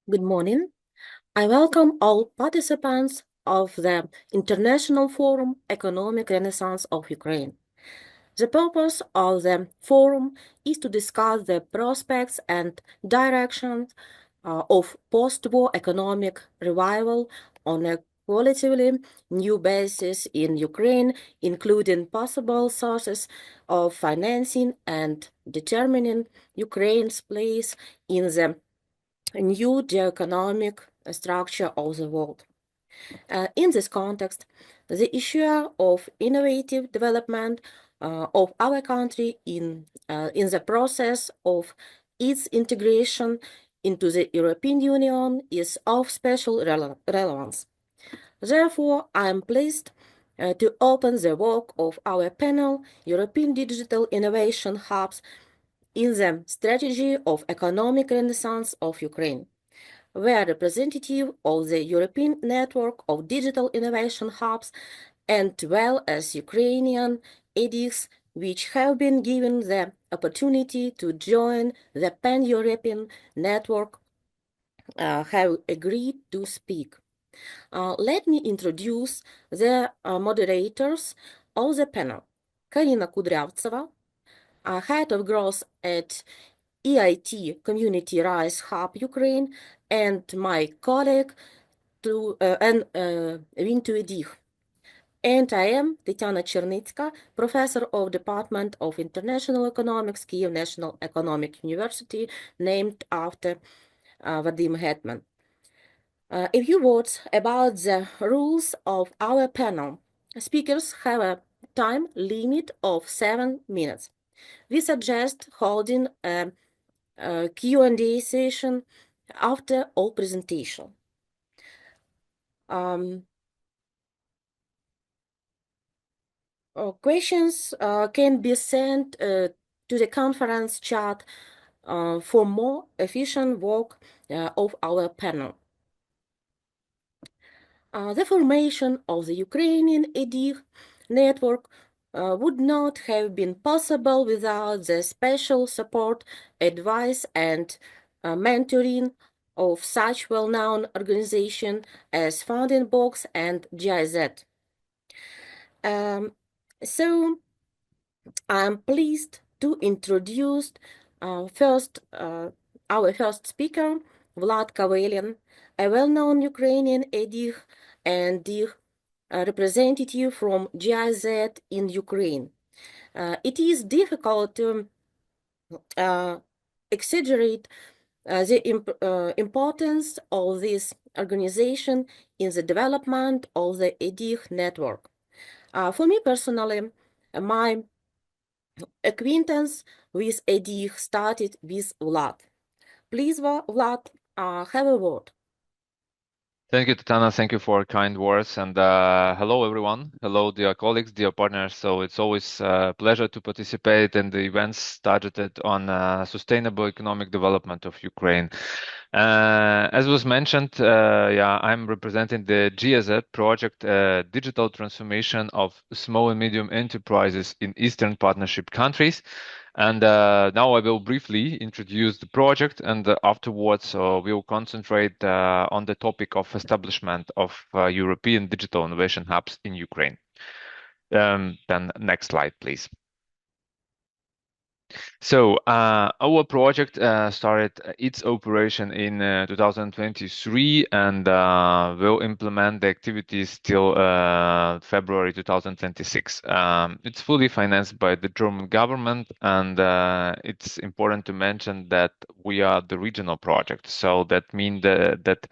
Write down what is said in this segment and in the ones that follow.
Good morning. I welcome all participants of the International Forum Economic Renaissance of Ukraine. The purpose of the forum is to discuss the prospects and directions of post-war economic revival on a relatively new basis in Ukraine, including possible sources of financing and determining Ukraine's place in the new geoeconomic structure of the world. In this context, the issue of innovative development of our country in the process of its integration into the European Union is of special relevance. Therefore, I am pleased to open the work of our panel, European Digital Innovation Hubs in the Strategy of Economic Renaissance of Ukraine, where representative of the European Network of Digital Innovation Hubs, and well as Ukrainian edX, which have been given the opportunity to join the pan-European network, have agreed to speak. Let me introduce the moderators of the panel. Karina Kudryavtseva, Head of Growth at EIT Community Rise Hub Ukraine, and my colleague Vintu Edich. And I am Tetiana Черницька, Professor of Department of International Economics, Kyiv National Economic University, named after Vadim Hetman. A few words about the rules of our panel. Speakers have a time limit of 7 minutes. We suggest holding a Q&A session after all presentation. Questions can be sent to the conference chat for more efficient work of our panel. The formation of the Ukrainian EDIH network would not have been possible without the special support, advice, and mentoring of such well-known organizations as Funding Box and GIZ. So I'm pleased to introduce our first speaker, Vlad Kavelin, a well-known Ukrainian EDIH and DIH representative from GIZ in Ukraine. It is difficult to exaggerate the importance of this organization in the development of the EDIH network. For me personally, my acquaintance with EDIH started with Vlad. Please, Vlad, have a word. Thank you, Tatiana. Thank you for kind words. And hello, everyone. Hello, dear colleagues, dear partners. So it's always a pleasure to participate in the events targeted on sustainable economic development of Ukraine. As was mentioned, I'm representing the GIZ project, digital transformation of small and medium enterprises in Eastern Partnership countries. And now I will briefly introduce the project, and afterwards we'll concentrate on the topic of establishment of European digital innovation hubs in Ukraine. Then next slide, please. So our project started its operation in 2023 and will implement the activities till February 2026. It's fully financed by the German government, and it's important to mention that we are the regional project. So that means that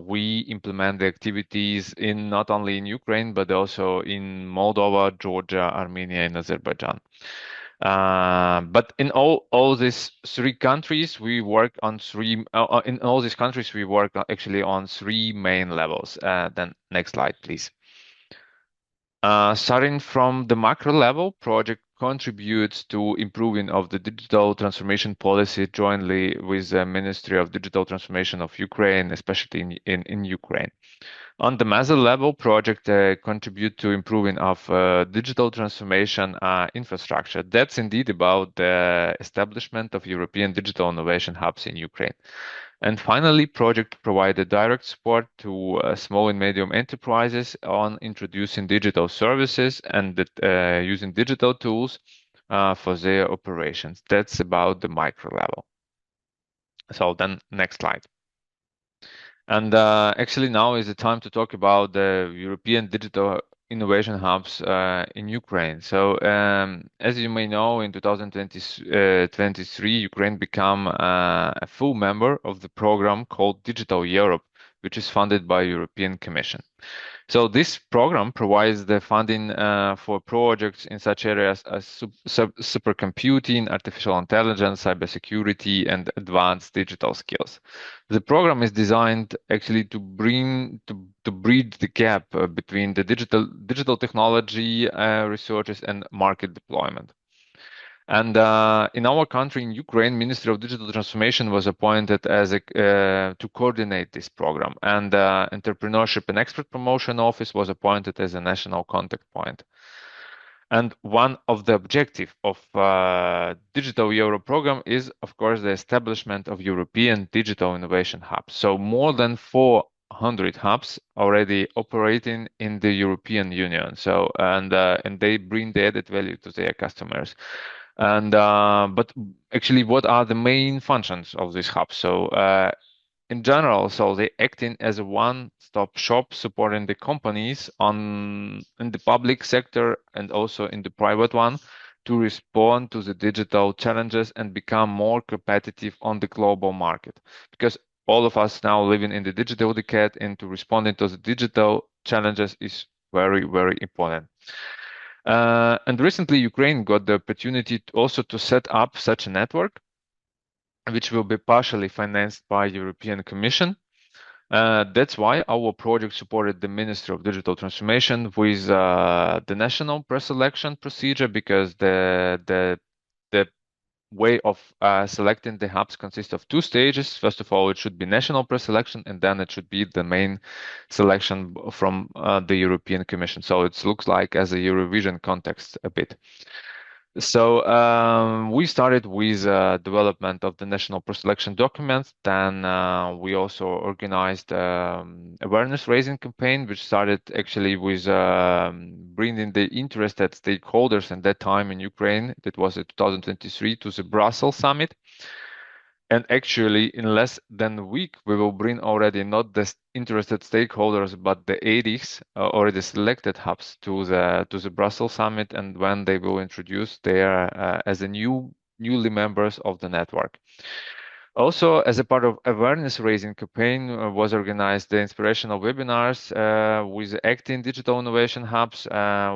we implement the activities in not only in Ukraine, but also in Moldova, Georgia, Armenia, and Azerbaijan. But in all these three countries, we work on actually on three main levels. Then next slide, please. Starting from the macro level, project contributes to improving of the digital transformation policy jointly with the Ministry of Digital Transformation of Ukraine, especially in Ukraine. On the meso level, project contribute to improving of digital transformation infrastructure. That's indeed about the establishment of European digital innovation hubs in Ukraine. And finally, project provided direct support to small and medium enterprises on introducing digital services and using digital tools for their operations. That's about the micro level. So then next slide. And actually now is the time to talk about the European digital innovation hubs in Ukraine. So as you may know, in 2023, Ukraine became a full member of the program called Digital Europe, which is funded by European Commission. So this program provides the funding for projects in such areas as supercomputing, artificial intelligence, cybersecurity, and advanced digital skills. The program is designed actually to bridge the gap between the digital technology researchers and market deployment. And in our country, in Ukraine, Ministry of Digital Transformation was appointed as to coordinate this program, and Entrepreneurship and Expert Promotion Office was appointed as a national contact point. And one of the objectives of Digital Euro program is, of course, the establishment of European digital innovation hubs. So more than 400 hubs already operating in the European Union. So and they bring the added value to their customers. And but actually, what are the main functions of this hub? So in general, so they acting as a one-stop shop supporting the companies in the public sector and also in the private one to respond to the digital challenges and become more competitive on the global market. Because all of us now living in the digital decade, and to responding to the digital challenges is very, very important. And recently, Ukraine got the opportunity also to set up such a network, which will be partially financed by European Commission. That's why our project supported the Ministry of Digital Transformation with the national pre-selection procedure, because the way of selecting the hubs consists of two stages. First of all, it should be national pre-selection, and then it should be the main selection from the European Commission. So it looks like as a Eurovision context a bit. So we started with development of the national pre-selection documents. Then we also organized awareness raising campaign, which started actually with bringing the interested stakeholders at that time in Ukraine. That was in 2023 to the Brussels summit. And actually, in less than a week, we will bring already not the interested stakeholders, but the 80s already selected hubs to the Brussels summit, and when they will introduce their as a newly members of the network. Also, as a part of awareness raising campaign, was organized the inspirational webinars with acting digital innovation hubs,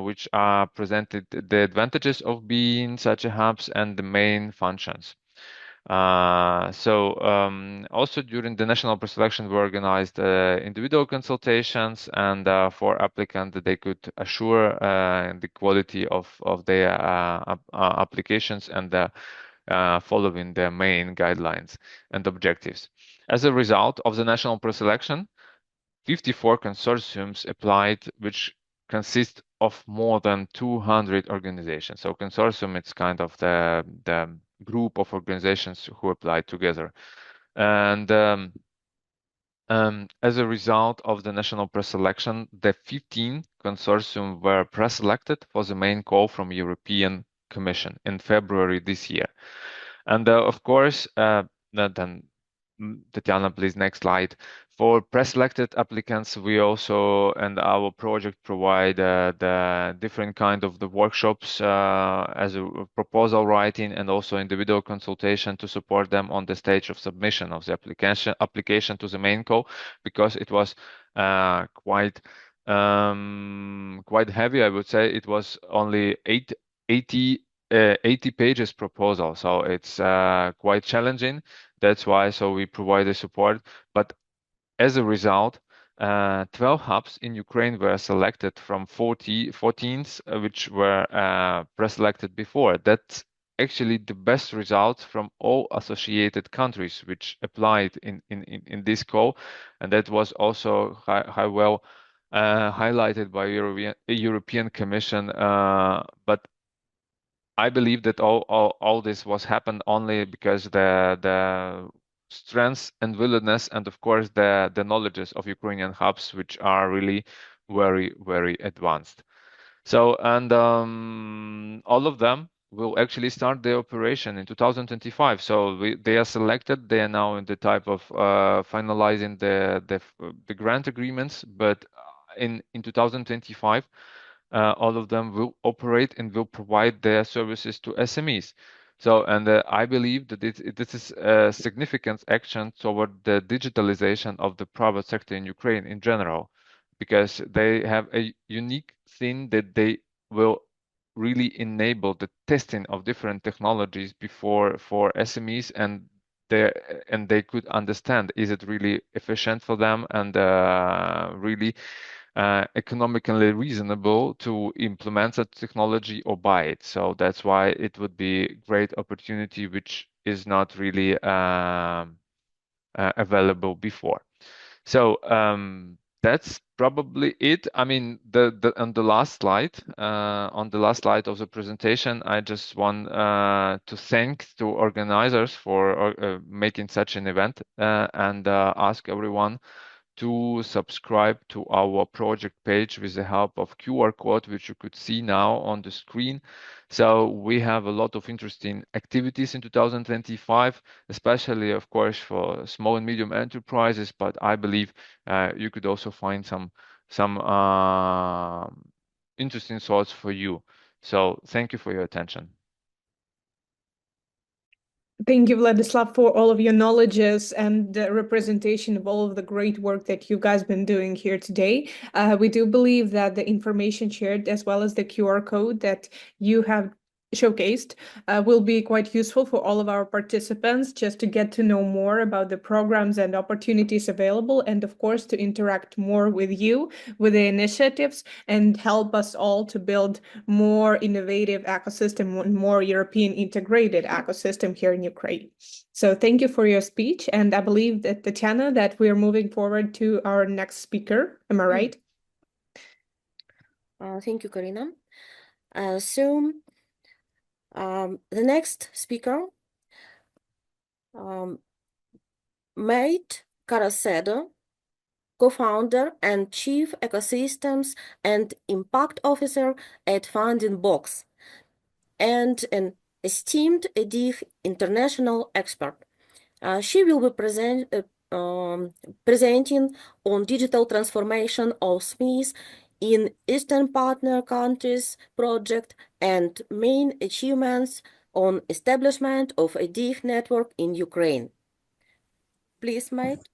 which are presented the advantages of being such a hubs and the main functions. Also during the national pre-selection, we organized individual consultations, and for applicants, they could assure the quality of their applications and following their main guidelines and objectives. As a result of the national pre-selection, 54 consortiums applied, which consist of more than 200 organizations. So consortium, it's kind of the group of organizations who applied together. And as a result of the national pre-selection, the 15 consortium were pre-selected for the main call from European Commission in February this year. And of course, then Tatiana, please, next slide. For pre-selected applicants, we also and our project provide the different kind of the workshops as a proposal writing and also individual consultation to support them on the stage of submission of the application to the main call, because it was quite heavy. I would say it was only 80 pages proposal, so it's quite challenging. That's why we provide the support. But as a result, 12 hubs in Ukraine were selected from 14, which were pre-selected before. That's actually the best results from all associated countries which applied in this call, and that was also highlighted by European Commission. But I believe that all this was happened only because the strengths and willingness, and of course the knowledges of Ukrainian hubs, which are really very, very advanced. So, and all of them will actually start their operation in 2025. So they are selected. They are now in the type of finalizing the grant agreements. But in 2025, all of them will operate and will provide their services to SMEs. So, and I believe that this is a significant action toward the digitalization of the private sector in Ukraine in general, because they have a unique thing that they will really enable the testing of different technologies before for SMEs, and they could understand, is it really efficient for them and really economically reasonable to implement that technology or buy it. So that's why it would be a great opportunity, which is not really available before. So that's probably it. I mean, on the last slide of the presentation, I just want to thank the organizers for making such an event and ask everyone to subscribe to our project page with the help of QR code, which you could see now on the screen. So we have a lot of interesting activities in 2025, especially, of course, for small and medium enterprises. But I believe you could also find some interesting thoughts for you. So thank you for your attention. Thank you, Vladislav, for all of your knowledges and the representation of all of the great work that you guys been doing here today. We do believe that the information shared, as well as the QR code that you have showcased, will be quite useful for all of our participants, just to get to know more about the programs and opportunities available, and of course to interact more with you, with the initiatives, and help us all to build more innovative ecosystem and more European integrated ecosystem here in Ukraine. So thank you for your speech, and I believe that, Tatiana, that we are moving forward to our next speaker. Am I right? Thank you, Karina. The next speaker, Mate Caracedo, co-founder and chief ecosystems and impact officer at Funding Box, and an esteemed EDIF international expert. She will be presenting on digital transformation of SMEs in Eastern Partner Countries project and main achievements on establishment of a EDIF network in Ukraine. Please, Mate.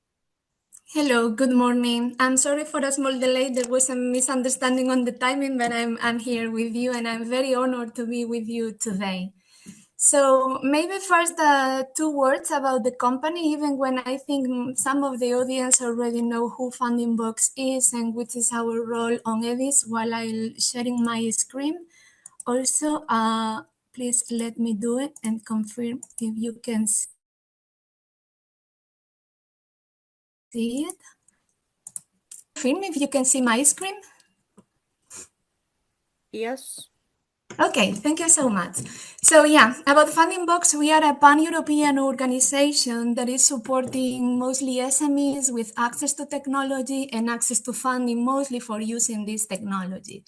Hello, good morning. I'm sorry for a small delay. There was a misunderstanding on the timing, but I'm here with you, and I'm very honored to be with you today. So maybe first 2 words about the company, even when I think some of the audience already know who Funding Box is and which is our role on EDIS, while I'm sharing my screen. Also, please let me do it and confirm if you can see it. Confirm if you can see my screen. Yes. Okay, thank you so much. So yeah, about Funding Box, we are a pan-European organization that is supporting mostly SMEs with access to technology and access to funding, mostly for using this technology.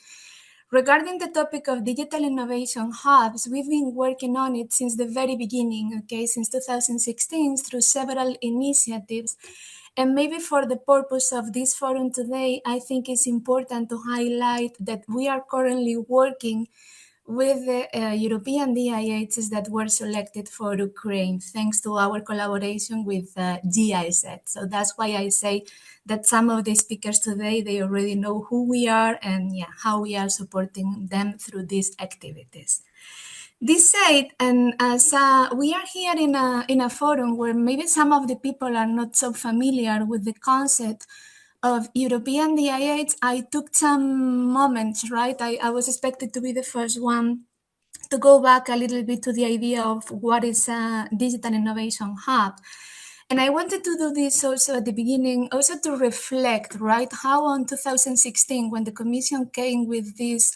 Regarding the topic of digital innovation hubs, we've been working on it since the very beginning, okay, since 2016 through several initiatives. And maybe for the purpose of this forum today, I think it's important to highlight that we are currently working with the European DIHs that were selected for Ukraine, thanks to our collaboration with GIZ. So that's why I say that some of the speakers today, they already know who we are and how we are supporting them through these activities. This said, and as we are here in a forum where maybe some of the people are not so familiar with the concept of European DIH, I took some moments, right? I was expected to be the first one to go back a little bit to the idea of what is a digital innovation hub. And I wanted to do this also at the beginning, also to reflect, right, how on 2016, when the Commission came with this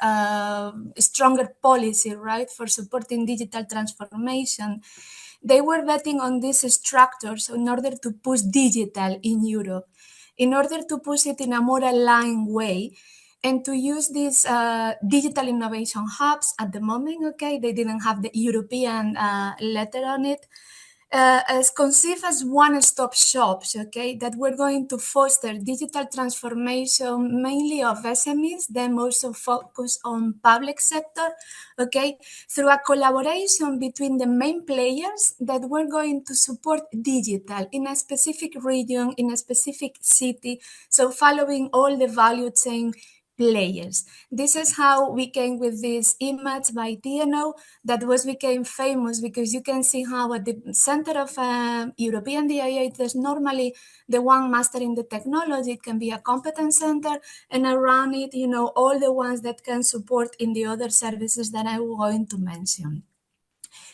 stronger policy, right, for supporting digital transformation, they were betting on these structures in order to push digital in Europe, in order to push it in a more aligned way, and to use these digital innovation hubs at the moment, okay, they didn't have the European letter on it, as conceived as one-stop shops, okay, that we're going to foster digital transformation mainly of SMEs, then also focus on public sector, okay, through a collaboration between the main players that we're going to support digital in a specific region, in a specific city, so following all the value chain players. This is how we came with this image by TNO that became famous, because you can see how at the center of European DIH, there's normally the one mastering the technology. It can be a competence center, and around it, you know, all the ones that can support in the other services that I'm going to mention.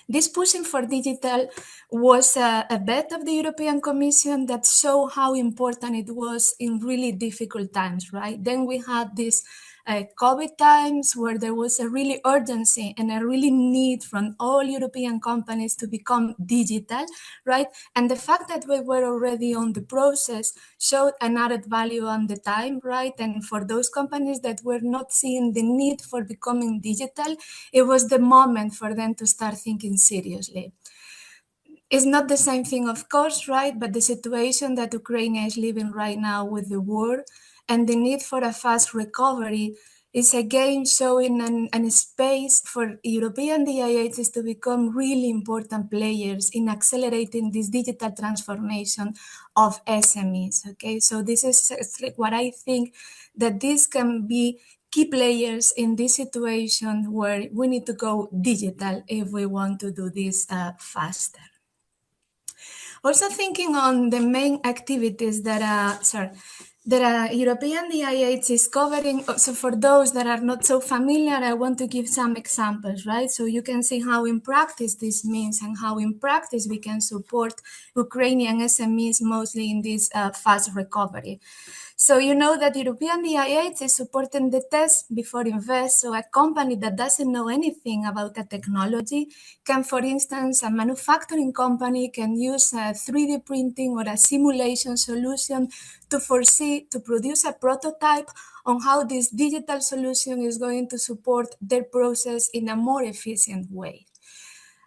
This pushing for digital was a bet of the European Commission that showed how important it was in really difficult times, right? Then we had this COVID times where there was a really urgency and a really need from all European companies to become digital, right? And the fact that we were already on the process showed an added value on the time, right? And for those companies that were not seeing the need for becoming digital, it was the moment for them to start thinking seriously. It's not the same thing, of course, right? But the situation that Ukraine is living right now with the war and the need for a fast recovery is again showing a space for European DIHs to become really important players in accelerating this digital transformation of SMEs, okay? So this is like what I think, that this can be key players in this situation where we need to go digital if we want to do this faster. Also thinking on the main activities that European DIH is covering. So for those that are not so familiar, I want to give some examples, right? So you can see how in practice this means and how in practice we can support Ukrainian SMEs mostly in this fast recovery. So you know that European DIH is supporting the test before invest. So a company that doesn't know anything about a technology can, for instance, a manufacturing company can use a 3D printing or a simulation solution to produce a prototype on how this digital solution is going to support their process in a more efficient way.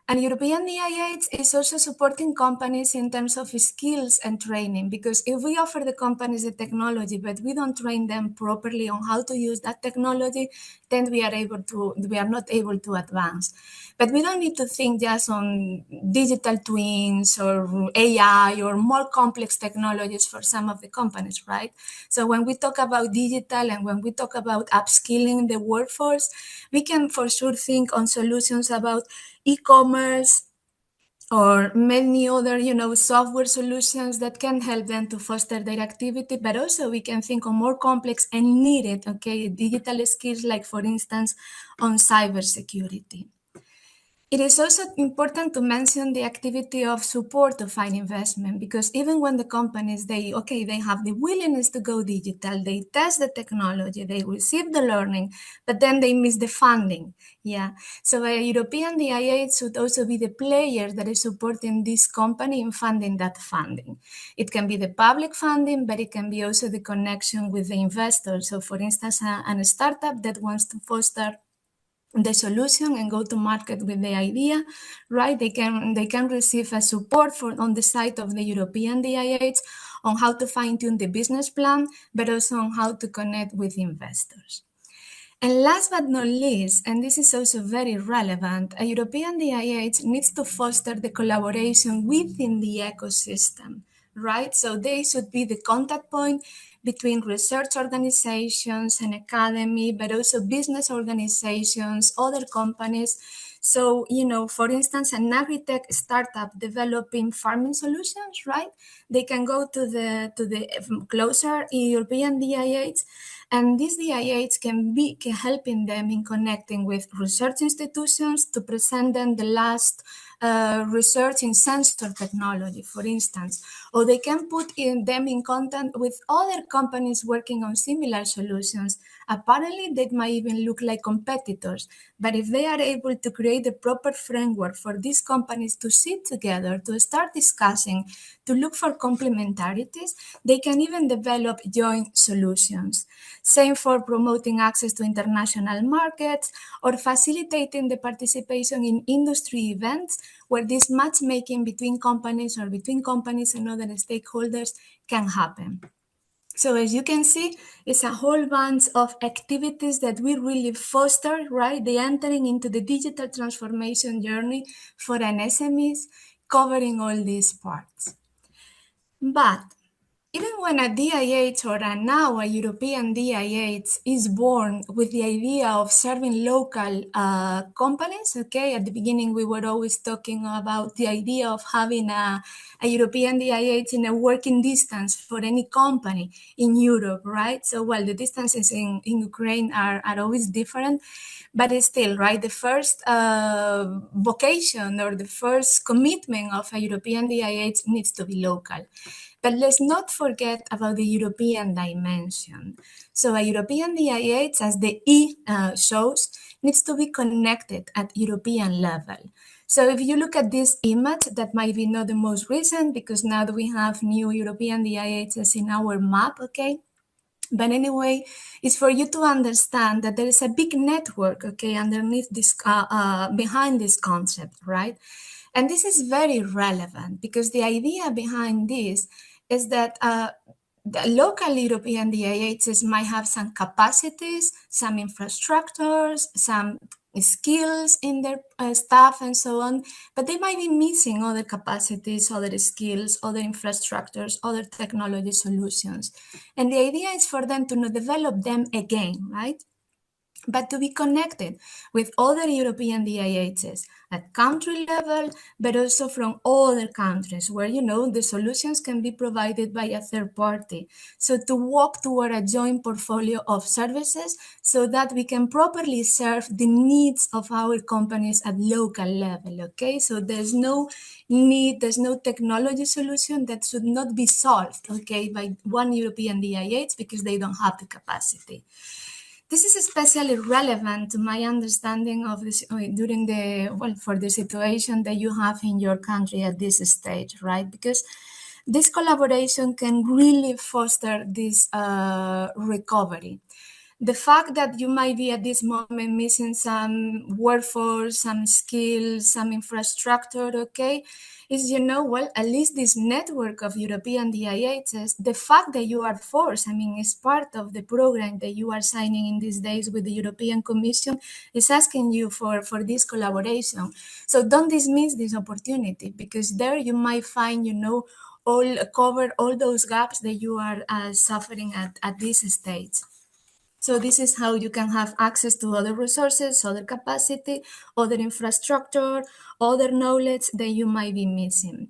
And European DIH is also supporting companies in terms of skills and training, because if we offer the companies the technology, but we don't train them properly on how to use that technology, then we are not able to advance. But we don't need to think just on digital twins or AI or more complex technologies for some of the companies, right? So when we talk about digital and when we talk about upskilling the workforce, we can for sure think on solutions about e-commerce or many other, software solutions that can help them to foster their activity, but also we can think on more complex and needed, digital skills, like for instance, on cybersecurity. It is also important to mention the activity of support to find investment, because even when the companies, they have the willingness to go digital, they test the technology, they receive the learning, but then they miss the funding. Yeah. So a European DIH should also be the player that is supporting this company in funding that funding. It can be the public funding, but it can be also the connection with the investors. So for instance, a startup that wants to foster the solution and go to market with the idea, right? They can receive a support on the side of the European DIH on how to fine-tune the business plan, but also on how to connect with investors. And last but not least, and this is also very relevant, a European DIH needs to foster the collaboration within the ecosystem, right? So they should be the contact point between research organizations and academy, but also business organizations, other companies. So, for instance, an agri-tech startup developing farming solutions, right? They can go to the closer European DIH, and this DIH can helping them in connecting with research institutions to present them the last research in sensor technology, for instance, or they can put them in contact with other companies working on similar solutions. Apparently, they might even look like competitors, but if they are able to create the proper framework for these companies to sit together, to start discussing, to look for complementarities, they can even develop joint solutions. Same for promoting access to international markets or facilitating the participation in industry events where this matchmaking between companies or between companies and other stakeholders can happen. So as you can see, it's a whole bunch of activities that we really foster, right? They entering into the digital transformation journey for an SMEs, covering all these parts. But even when a DIH or now a European DIH is born with the idea of serving local companies, okay, at the beginning we were always talking about the idea of having a European DIH in a working distance for any company in Europe, right? So, well, the distances in Ukraine are always different, but it's still, right, the first vocation or the first commitment of a European DIH needs to be local. But let's not forget about the European dimension. So a European DIH, as the E shows, needs to be connected at European level. So if you look at this image, that might be not the most recent because now that we have new European DIHs in our map, okay? But anyway, it's for you to understand that there is a big network, okay, underneath this, behind this concept, right? And this is very relevant because the idea behind this is that the local European DIHs might have some capacities, some infrastructures, some skills in their staff and so on, but they might be missing other capacities, other skills, other infrastructures, other technology solutions. And the idea is for them to develop them again, right? But to be connected with other European DIHs at country level, but also from other countries where, you know, the solutions can be provided by a third party. So to walk toward a joint portfolio of services so that we can properly serve the needs of our companies at local level, okay? So there's no need, there's no technology solution that should not be solved, okay, by one European DIH because they don't have the capacity. This is especially relevant to my understanding of this during the, well, for the situation that you have in your country at this stage, right? Because this collaboration can really foster this recovery. The fact that you might be at this moment missing some workforce, some skills, some infrastructure, okay, is, you know, well, at least this network of European DIHs, the fact that you are forced, I mean, it's part of the program that you are signing in these days with the European Commission, is asking you for this collaboration. So don't dismiss this opportunity because there you might find, you know, cover all those gaps that you are suffering at this stage. So this is how you can have access to other resources, other capacity, other infrastructure, other knowledge that you might be missing.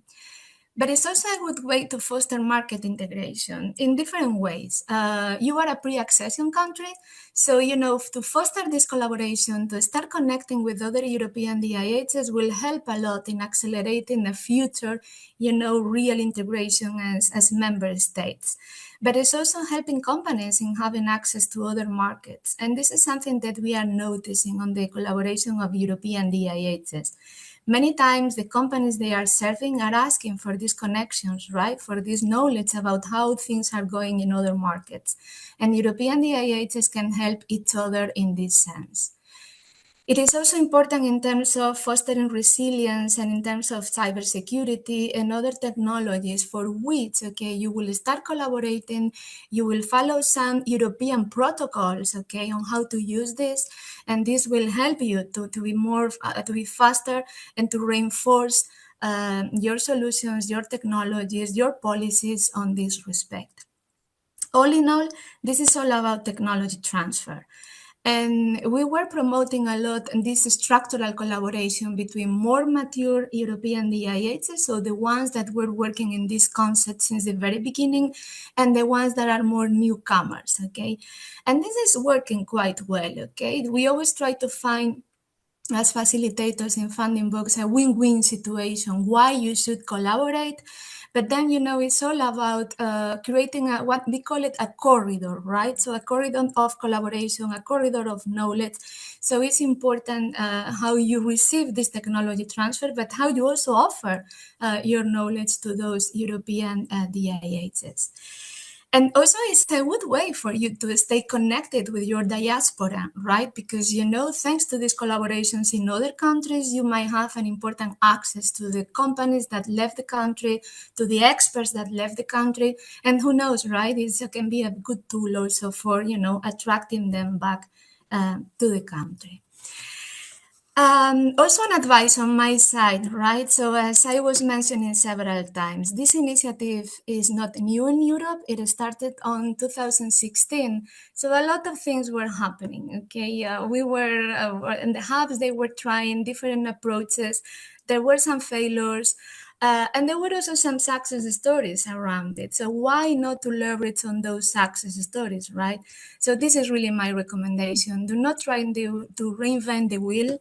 But it's also a good way to foster market integration in different ways. You are a pre-accession country, so, you know, to foster this collaboration, to start connecting with other European DIHs will help a lot in accelerating the future, you know, real integration as member states. But it's also helping companies in having access to other markets. And this is something that we are noticing on the collaboration of European DIHs. Many times the companies they are serving are asking for these connections, right? For this knowledge about how things are going in other markets. And European DIHs can help each other in this sense. It is also important in terms of fostering resilience and in terms of cybersecurity and other technologies for which, okay, you will start collaborating, you will follow some European protocols, okay, on how to use this, and this will help you to be faster and to reinforce your solutions, your technologies, your policies on this respect. All in all, this is all about technology transfer. And we were promoting a lot this structural collaboration between more mature European DIHs, so the ones that were working in this concept since the very beginning, and the ones that are more newcomers, okay? And this is working quite well, okay? We always try to find, as facilitators in Funding Box, a win-win situation, why you should collaborate, But then, it's all about creating what we call it a corridor, right? So a corridor of collaboration, a corridor of knowledge. So it's important how you receive this technology transfer, but how you also offer your knowledge to those European DIHs. And also it's a good way for you to stay connected with your diaspora, right? Because, thanks to these collaborations in other countries, you might have an important access to the companies that left the country, to the experts that left the country. And who knows, right? It can be a good tool also for, attracting them back to the country. Also an advice on my side, right? So as I was mentioning several times, this initiative is not new in Europe. It started on 2016. So a lot of things were happening, okay? We were, in the hubs, they were trying different approaches. There were some failures. And there were also some success stories around it. So why not to leverage on those success stories, right? So this is really my recommendation. Do not try to reinvent the wheel.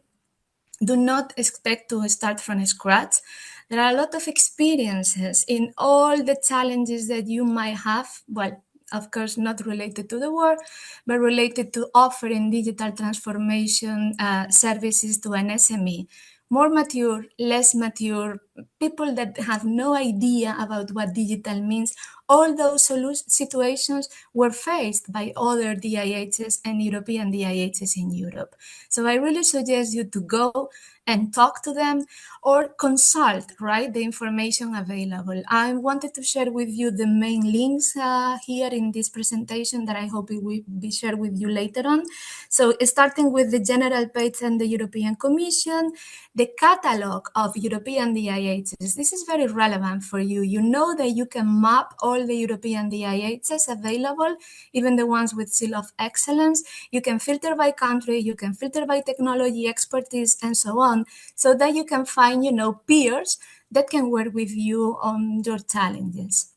Do not expect to start from scratch. There are a lot of experiences in all the challenges that you might have. Well, of course, not related to the war, but related to offering digital transformation services to an SME. More mature, less mature, people that have no idea about what digital means. All those situations were faced by other DIHs and European DIHs in Europe. So I really suggest you to go and talk to them or consult, right, the information available. I wanted to share with you the main links here in this presentation that I hope it will be shared with you later on. So starting with the general page and the European Commission, the catalog of European DIHs. This is very relevant for you. You know that you can map all the European DIHs available, even the ones with seal of excellence. You can filter by country, you can filter by technology, expertise, and so on, so that you can find, peers that can work with you on your challenges.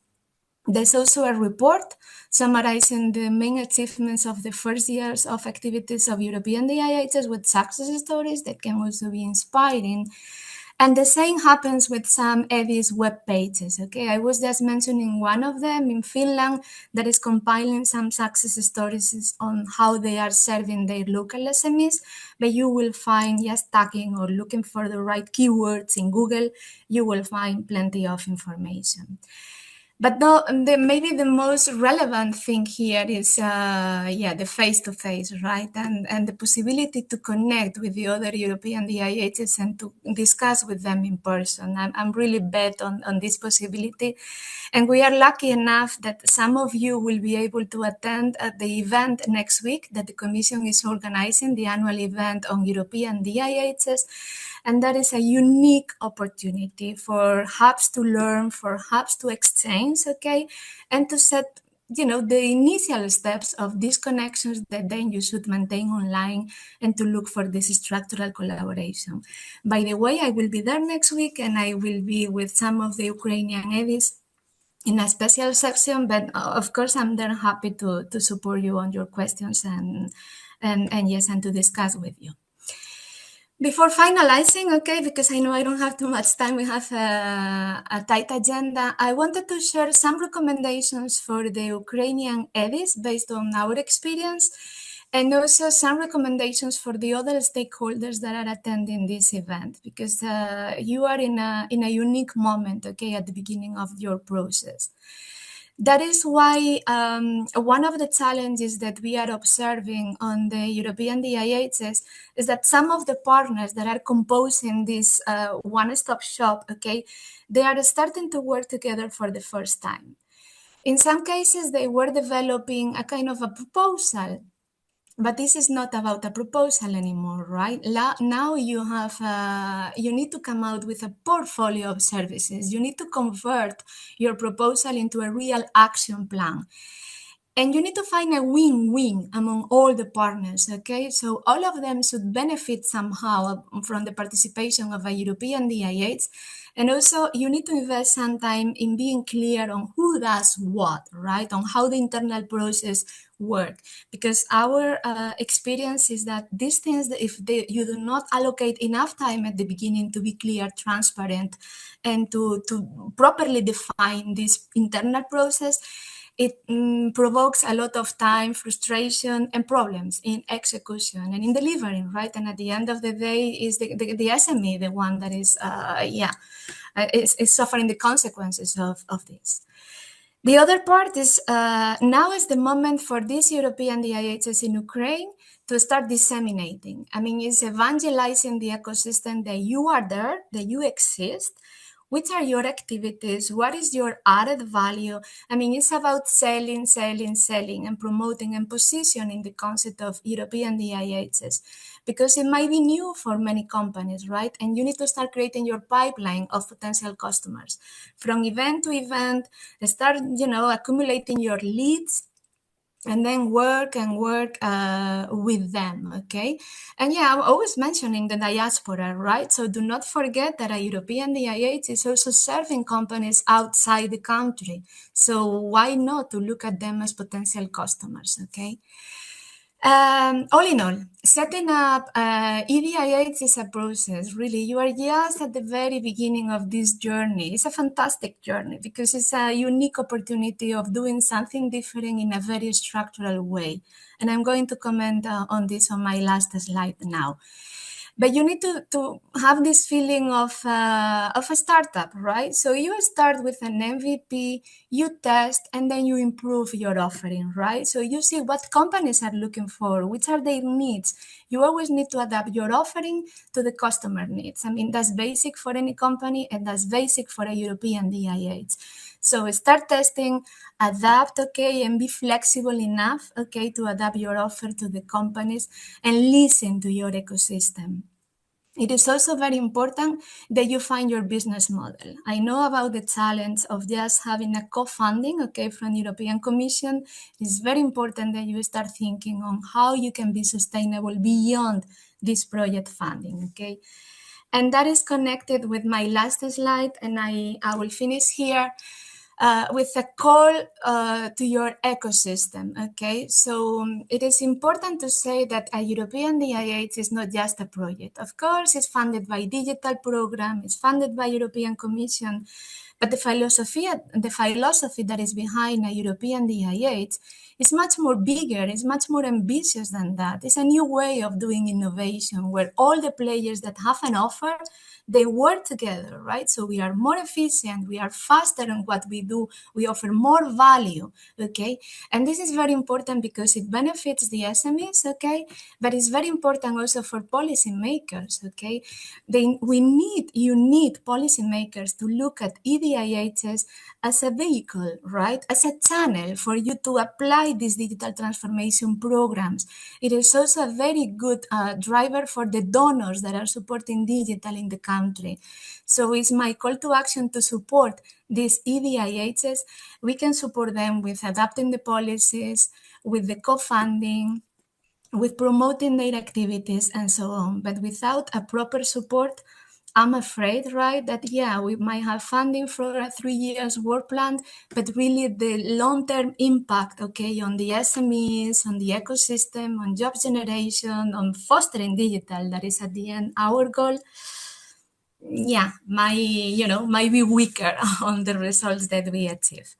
There's also a report summarizing the main achievements of the first years of activities of European DIHs with success stories that can also be inspiring. And the same happens with some EDI's web pages, okay? I was just mentioning one of them in Finland that is compiling some success stories on how they are serving their local SMEs, but you will find, just tagging or looking for the right keywords in Google, you will find plenty of information. But maybe the most relevant thing here is, the face-to-face, right? And the possibility to connect with the other European DIHs and to discuss with them in person. I'm really bet on this possibility. And we are lucky enough that some of you will be able to attend the event next week that the Commission is organizing, the annual event on European DIHs. And that is a unique opportunity for hubs to learn, for hubs to exchange, okay? And to set, the initial steps of these connections that then you should maintain online and to look for this structural collaboration. By the way, I will be there next week and I will be with some of the Ukrainian EDIs in a special section, but of course, I'm there happy to support you on your questions and to discuss with you. Before finalizing, okay, because I know I don't have too much time, we have a tight agenda. I wanted to share some recommendations for the Ukrainian EDIs based on our experience, and also some recommendations for the other stakeholders that are attending this event, because you are in a unique moment, okay, at the beginning of your process. That is why one of the challenges that we are observing on the European DIHs is that some of the partners that are composing this one-stop shop, okay, they are starting to work together for the first time. In some cases, they were developing a kind of a proposal, but this is not about a proposal anymore, right? Now you have, you need to come out with a portfolio of services. You need to convert your proposal into a real action plan. And you need to find a win-win among all the partners, okay? So all of them should benefit somehow from the participation of a European DIH. And also you need to invest some time in being clear on who does what, right? On how the internal process work. Because our experience is that these things, if you do not allocate enough time at the beginning to be clear, transparent, and to properly define this internal process, it provokes a lot of time, frustration, and problems in execution and in delivering, right? And at the end of the day, is the SME the one that is, is suffering the consequences of this. The other part is now is the moment for these European DIHs in Ukraine to start disseminating. I mean, it's evangelizing the ecosystem that you are there, that you exist. Which are your activities? What is your added value? I mean, it's about selling, and promoting and positioning the concept of European DIHs, because it might be new for many companies, right? And you need to start creating your pipeline of potential customers. From event to event, start, accumulating your leads, and then work with them, okay? And yeah, I'm always mentioning the diaspora, right? So do not forget that a European DIH is also serving companies outside the country. So why not to look at them as potential customers, okay? All in all, setting up EDIH is a process, really. You are just at the very beginning of this journey. It's a fantastic journey because it's a unique opportunity of doing something different in a very structural way. And I'm going to comment on this on my last slide now. But you need to have this feeling of a startup, right? So you start with an MVP, you test, and then you improve your offering, right? So you see what companies are looking for, which are their needs. You always need to adapt your offering to the customer needs. I mean, that's basic for any company, and that's basic for a European DIH. So start testing, adapt, okay, and be flexible enough, okay, to adapt your offer to the companies and listen to your ecosystem. It is also very important that you find your business model. I know about the challenge of just having a co-funding, okay, from the European Commission. It's very important that you start thinking on how you can be sustainable beyond this project funding, okay? And that is connected with my last slide, and I will finish here. With a call to your ecosystem, okay? So it is important to say that a European DIH is not just a project. Of course, it's funded by digital program, it's funded by European Commission, but the philosophy that is behind a European DIH is much more bigger, it's much more ambitious than that. It's a new way of doing innovation where all the players that have an offer, they work together, right? So we are more efficient, we are faster in what we do, we offer more value, okay? And this is very important because it benefits the SMEs, okay? But it's very important also for policymakers, okay? You need policymakers to look at EDIHs as a vehicle, right? As a channel for you to apply these digital transformation programs. It is also a very good driver for the donors that are supporting digital in the country. So it's my call to action to support these EDIHs. We can support them with adapting the policies, with the co-funding, with promoting their activities and so on. But without a proper support, I'm afraid, right, that, yeah, we might have funding for a 3 years work plan, but really the long-term impact, okay, on the SMEs, on the ecosystem, on job generation, on fostering digital, that is at the end our goal, yeah, might be weaker on the results that we achieve.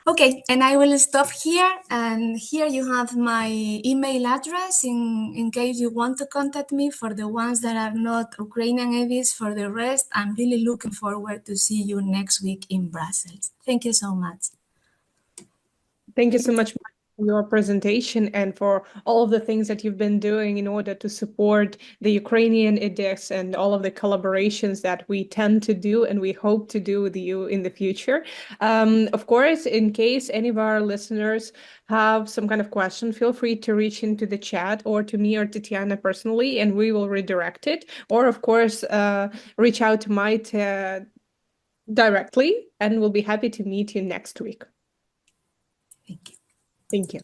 Okay, and I will stop here. And here you have my email address in case you want to contact me. For the ones that are not Ukrainian AVs, for the rest, I'm really looking forward to see you next week in Brussels. Thank you so much. Thank you so much for your presentation and for all of the things that you've been doing in order to support the Ukrainian IDEX and all of the collaborations that we tend to do and we hope to do with you in the future. Of course, in case any of our listeners have some kind of question, feel free to reach into the chat or to me or Tatiana personally, and we will redirect it. Or, of course, reach out to Maite directly, and we'll be happy to meet you next week. Thank you. Thank you.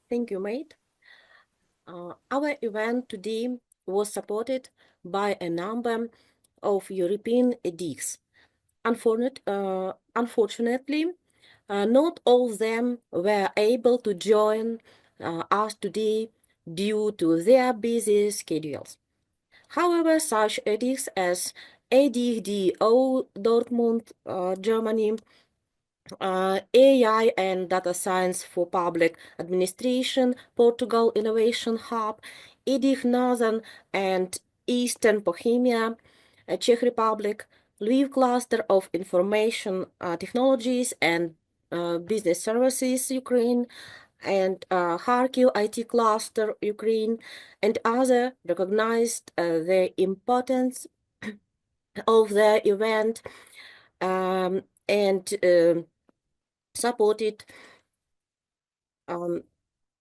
Thank you, mate. Our event today was supported by a number of European edicts. Unfortunately, not all of them were able to join us today due to their busy schedules. However, such edicts as ADDO Dortmund, Germany, AI and Data Science for Public Administration, Portugal Innovation Hub, EDIC Northern and Eastern Bohemia, Czech Republic, Lviv Cluster of Information Technologies and Business Services, Ukraine, and Kharkiv IT Cluster, Ukraine, and other recognized the importance of the event and supported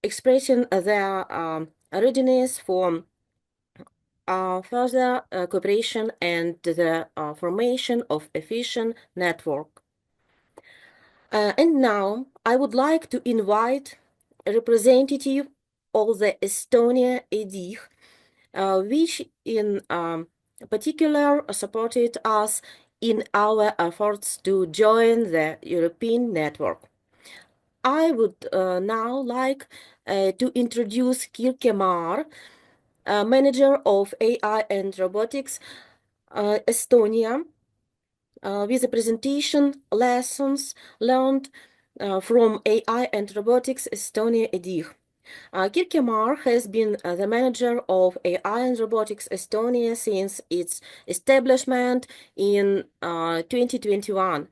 expressing their readiness for further cooperation and the formation of efficient network. And now I would like to invite a representative of the Estonia EDIC, which in particular supported us in our efforts to join the European network. I would now like to introduce Kirke Maar, Manager of AI and Robotics, Estonia, with a presentation lessons learned from AI and Robotics Estonia EDIC. Kirke Maar has been the manager of AI and Robotics Estonia since its establishment in 2021.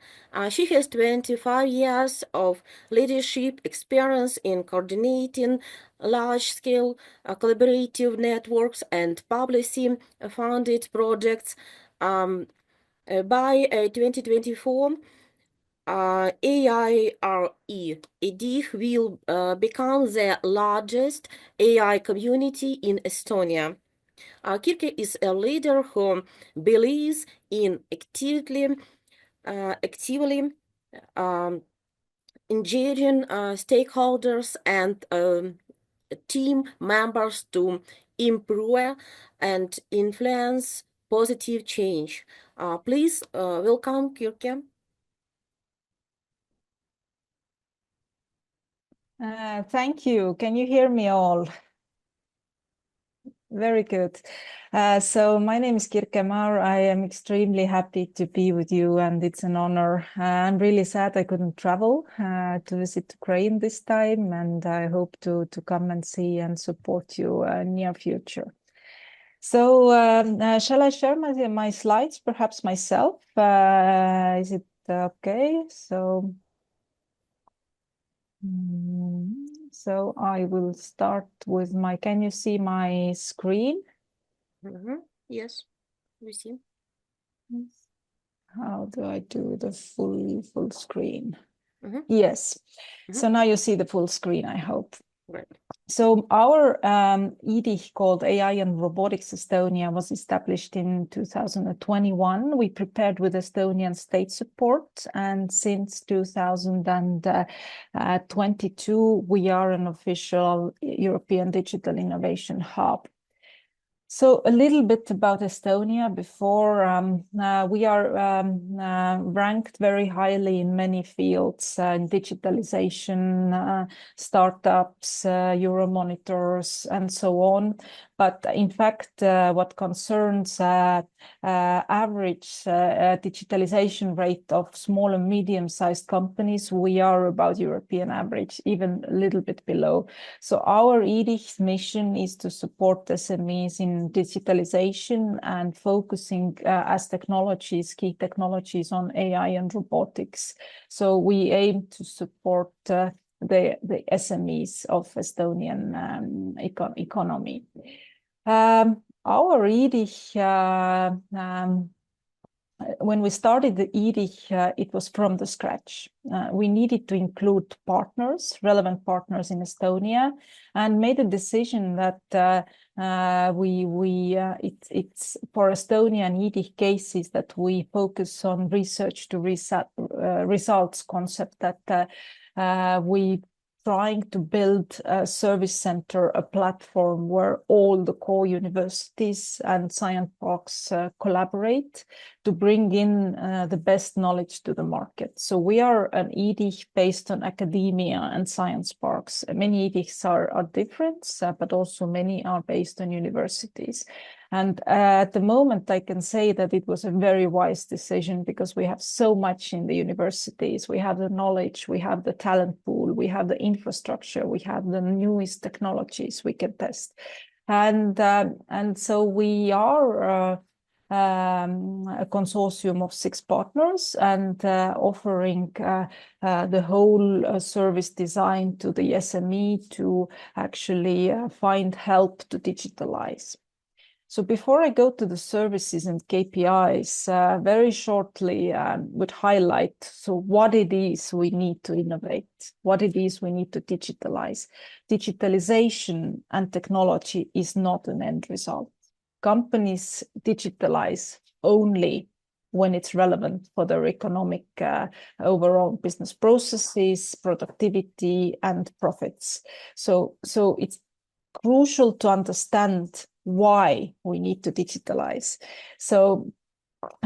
She has 25 years of leadership experience in coordinating large-scale collaborative networks and policy-funded projects. By 2024, AIRE EDIC will become the largest AI community in Estonia. Kirke is a leader who believes in actively engaging stakeholders and team members to improve and influence positive change. Please welcome Kirke. Thank you. Can you hear me all? Very good. So my name is Kirke Maar. I am extremely happy to be with you, and it's an honor. I'm really sad I couldn't travel to visit Ukraine this time, and I hope to come and see and support you in near future. So shall I share my slides, perhaps myself? Is it okay? So I will start with my, can you see my screen? Yes, we see. How do I do the full screen? Yes. So now you see the full screen, I hope. Right. So our EDIC called AI and Robotics Estonia was established in 2021. We prepared with Estonian state support, and since 2022, we are an official European Digital Innovation Hub. So a little bit about Estonia before. We are ranked very highly in many fields, in digitalization, startups, Euromonitors, and so on. But in fact, what concerns average digitalization rate of small and medium-sized companies, we are about European average, even a little bit below. So our EDIC's mission is to support SMEs in digitalization and focusing as technologies, key technologies on AI and robotics. So we aim to support the SMEs of Estonian economy. Our EDIC when we started the EDIC, it was from the scratch. We needed to include partners, relevant partners in Estonia, and made a decision that it's for Estonian EDIC cases that we focus on research to results concept, that we trying to build a service center, a platform where all the core universities and science parks collaborate to bring in the best knowledge to the market. So we are an EDIC based on academia and science parks. Many EDICs are different, but also many are based on universities. And at the moment, I can say that it was a very wise decision, because we have so much in the universities. We have the knowledge, we have the talent pool, we have the infrastructure, we have the newest technologies we can test. And so we are a consortium of 6 partners, and offering the whole service design to the SME to actually find help to digitalize. So before I go to the services and KPIs, very shortly would highlight what it is we need to innovate, what it is we need to digitalize. Digitalization and technology is not an end result. Companies digitalize only when it's relevant for their economic overall business processes, productivity, and profits. So it's crucial to understand why we need to digitalize. So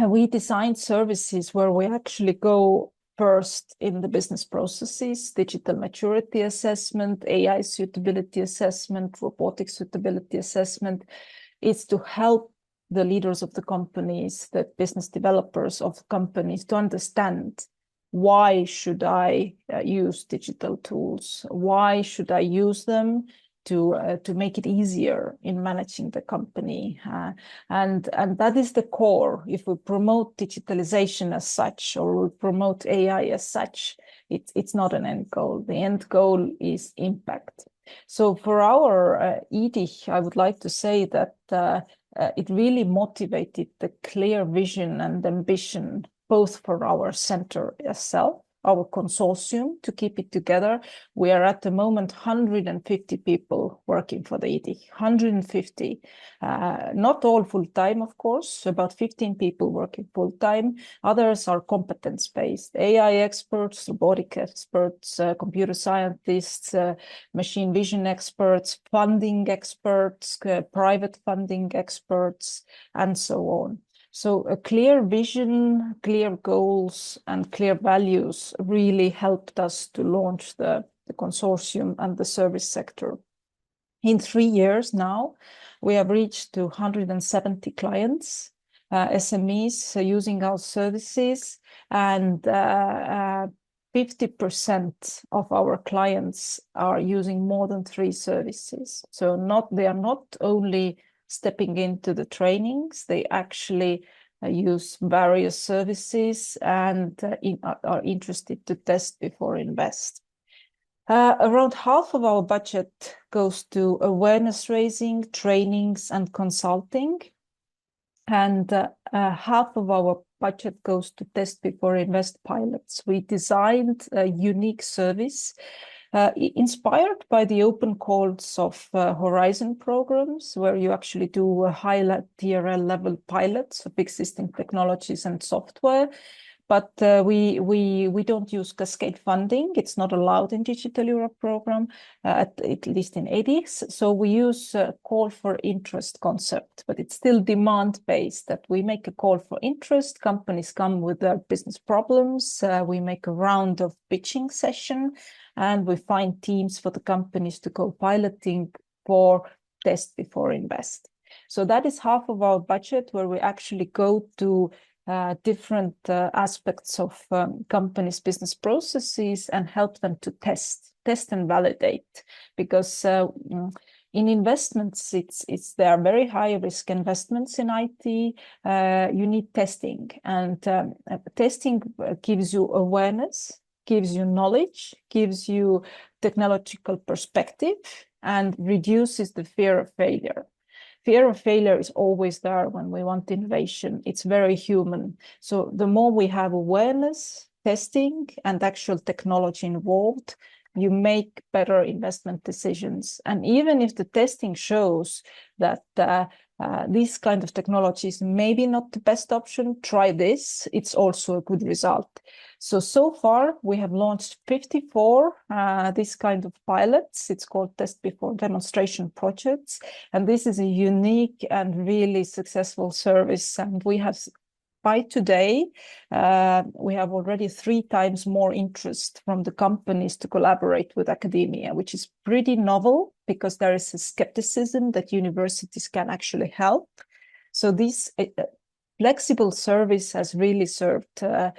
we designed services where we actually go first in the business processes, digital maturity assessment, AI suitability assessment, robotic suitability assessment. It's to help the leaders of the companies, the business developers of companies, to understand, why should I use digital tools? Why should I use them to make it easier in managing the company? And that is the core. If we promote digitalization as such, or we promote AI as such, it's not an end goal. The end goal is impact. So for our EDIC, I would like to say that it really motivated the clear vision and ambition, both for our center itself, our consortium, to keep it together. We are at the moment 150 people working for the EDIC, 150. Not all full-time, of course, about 15 people working full-time. Others are competence-based, AI experts, robotic experts, computer scientists, machine vision experts, funding experts, private funding experts, and so on. So a clear vision, clear goals, and clear values really helped us to launch the consortium and the service sector. In 3 years now, we have reached to 170 clients, SMEs using our services, and 50% of our clients are using more than 3 services. So they are not only stepping into the trainings, they actually use various services and are interested to test before invest. Around half of our budget goes to awareness raising, trainings, and consulting. And half of our budget goes to test before invest pilots. We designed a unique service inspired by the open calls of Horizon programs, where you actually do high TRL level pilots of existing technologies and software. But we don't use cascade funding. It's not allowed in Digital Europe program, at least in EDICs. So we use a call for interest concept, but it's still demand-based, that we make a call for interest. Companies come with their business problems. We make a round of pitching session, and we find teams for the companies to go piloting for test before invest. So that is half of our budget, where we actually go to different aspects of companies' business processes and help them to test and validate. Because in investments, there are very high risk investments in IT. You need testing, and testing gives you awareness, gives you knowledge, gives you technological perspective, and reduces the fear of failure. fear of failure is always there when we want innovation. It's very human. So the more we have awareness, testing, and actual technology involved, you make better investment decisions. And even if the testing shows that these kind of technologies maybe not the best option, try this, it's also a good result. So far we have launched 54 this kind of pilots. It's called test before demonstration projects. And this is a unique and really successful service. And we have, by today, we have already 3 times more interest from the companies to collaborate with academia, which is pretty novel because there is a skepticism that universities can actually help. So this flexible service has really served the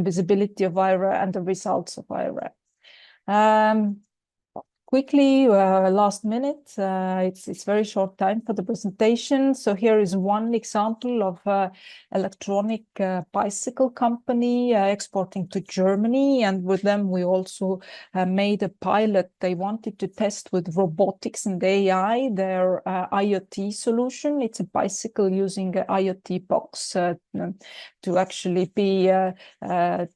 visibility of IRA and the results of IRA. Quickly, last minute, it's very short time for the presentation. So here is one example of electronic bicycle company exporting to Germany. And with them, we also made a pilot. They wanted to test with robotics and AI, their IoT solution. It's a bicycle using an IoT box to actually be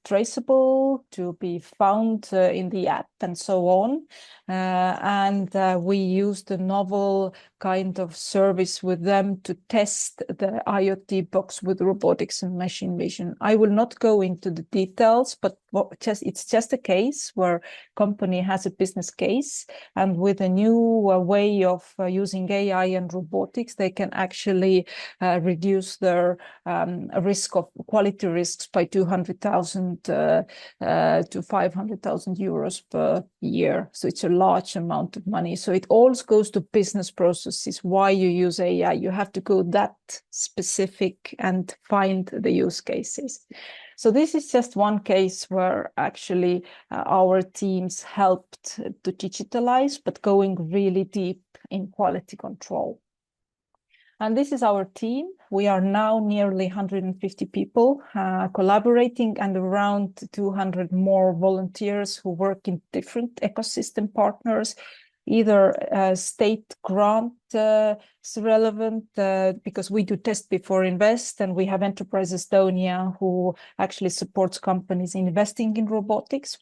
traceable, to be found in the app and so on. We used a novel kind of service with them to test the IoT box with robotics and machine vision. I will not go into the details, but it's just a case where company has a business case, and with a new way of using AI and robotics, they can actually reduce their risk of quality risks by 200,000 to 500,000 euros per year. So it's a large amount of money. So it all goes to business processes. Why you use AI? You have to go that specific and find the use cases. So this is just one case where actually our teams helped to digitalize, but going really deep in quality control. And this is our team. We are now nearly 150 people collaborating, and around 200 more volunteers who work in different ecosystem partners, either state grant is relevant because we do test before invest, and we have Enterprise Estonia who actually supports companies investing in robotics.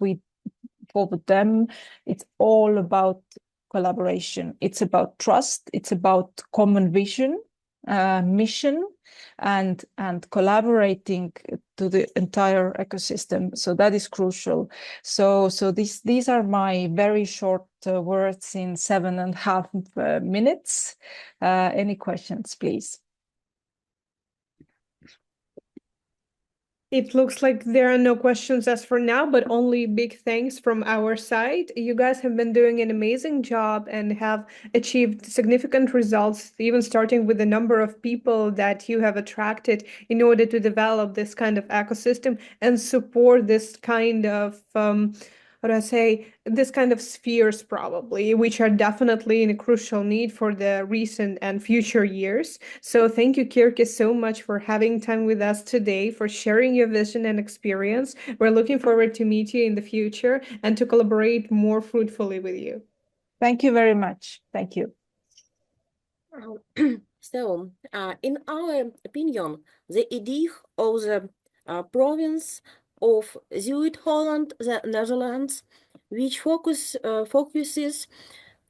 For them, it's all about collaboration. It's about trust. It's about common vision, mission, and collaborating to the entire ecosystem. So that is crucial. So these are my very short words in 7.5 minutes. Any questions, please? It looks like there are no questions as for now, but only big thanks from our side. You guys have been doing an amazing job and have achieved significant results, even starting with the number of people that you have attracted in order to develop this kind of ecosystem and support this kind of this kind of spheres probably, which are definitely in a crucial need for the recent and future years. So thank you, Kirke, so much for having time with us today, for sharing your vision and experience. We're looking forward to meet you in the future and to collaborate more fruitfully with you. Thank you very much. Thank you. So, in our opinion, the idea of the province of Zuid-Holland, the Netherlands, which focuses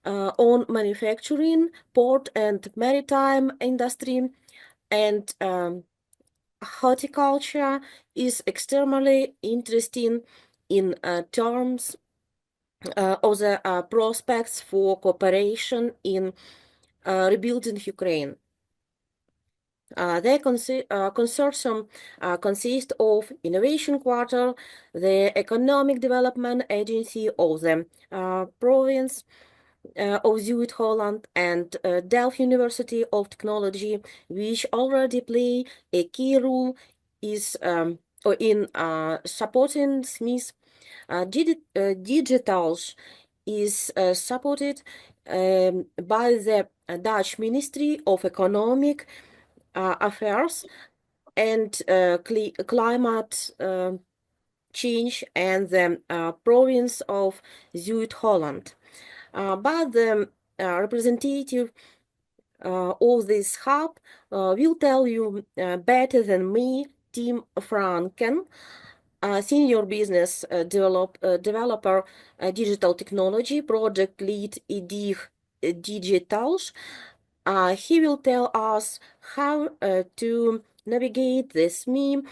on manufacturing, port and maritime industry, and horticulture, is extremely interesting in terms of the prospects for cooperation in rebuilding Ukraine. The consortium consists of Innovation Quarter, the Economic Development Agency of the province of Zuid-Holland, and Delft University of Technology, which already play a key role in supporting SMEs. Digitals is supported by the Dutch Ministry of Economic Affairs and Climate Change, and the province of Zuid-Holland. But the representative of this hub will tell you better than me, Tim Franken, senior business developer, digital technology, project lead EDIG Digitals. He will tell us how to navigate the SME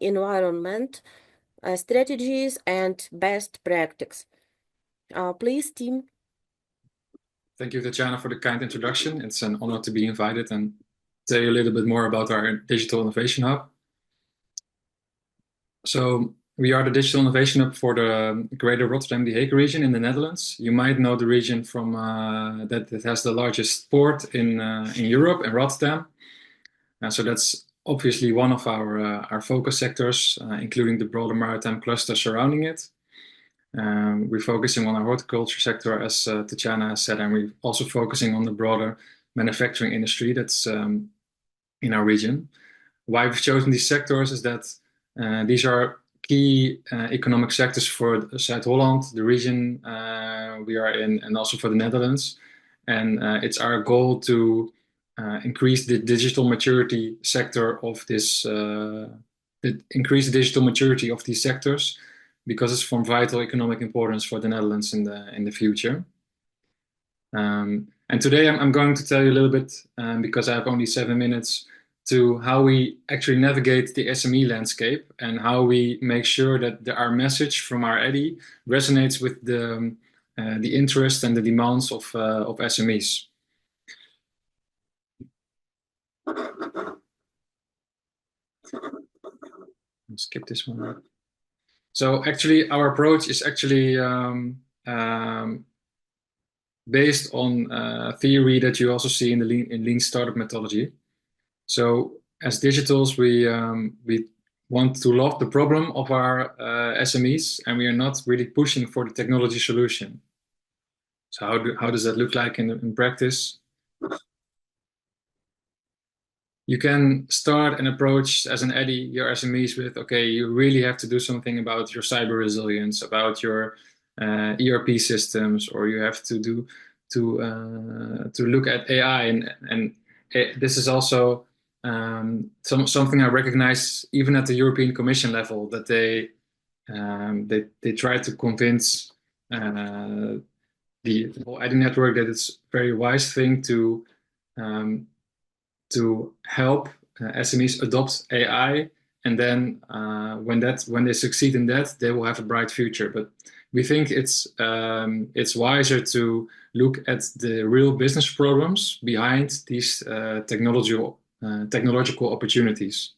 environment, strategies, and best practice. Please, Tim. Thank you, Tatjana, for the kind introduction. It's an honor to be invited and tell you a little bit more about our Digital Innovation Hub. So we are the Digital Innovation Hub for the Greater Rotterdam-The Hague region in the Netherlands. You might know the region from that it has the largest port in Europe, in Rotterdam. So that's obviously one of our focus sectors, including the broader maritime cluster surrounding it. We're focusing on our horticulture sector, as Tatjana has said, and we're also focusing on the broader manufacturing industry that's in our region. Why we've chosen these sectors is that these are key economic sectors for Zuid-Holland, the region we are in, and also for the Netherlands. And it's our goal to increase the digital maturity sector of this, increase the digital maturity of these sectors, because it's from vital economic importance for the Netherlands in the future. And today I'm going to tell you a little bit, because I have only 7 minutes, to how we actually navigate the SME landscape and how we make sure that our message from our EDI resonates with the interest and the demands of SMEs. I'll skip this one. So actually, our approach is actually based on theory that you also see in the lean startup methodology. So as digitals, we want to solve the problem of our SMEs, and we are not really pushing for the technology solution. So how does that look like in practice? You can start an approach as an EDI your SMEs with, okay, you really have to do something about your cyber resilience, about your ERP systems, or you have to look at AI, and this is also something I recognize even at the European Commission level, that they try to convince the whole EDI network that it's a very wise thing to help SMEs adopt AI, and then when they succeed in that, they will have a bright future. But we think it's wiser to look at the real business problems behind these technological opportunities.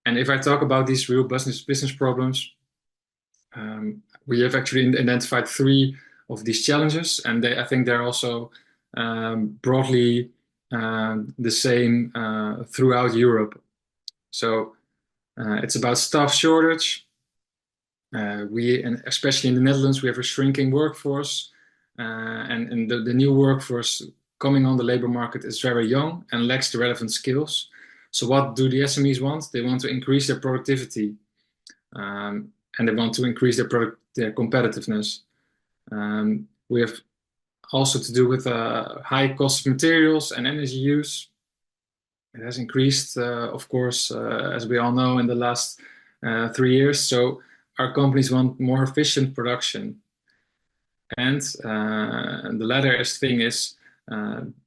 And if I talk about these real business problems, we have actually identified 3 of these challenges, and I think they're also broadly the same throughout Europe. So it's about staff shortage. And especially in the Netherlands, we have a shrinking workforce, and the new workforce coming on the labor market is very young and lacks the relevant skills. So what do the SMEs want? They want to increase their productivity, and they want to increase their competitiveness. We have also to do with high cost of materials and energy use. It has increased, of course, as we all know, in the last 3 years. So our companies want more efficient production. And the latter thing is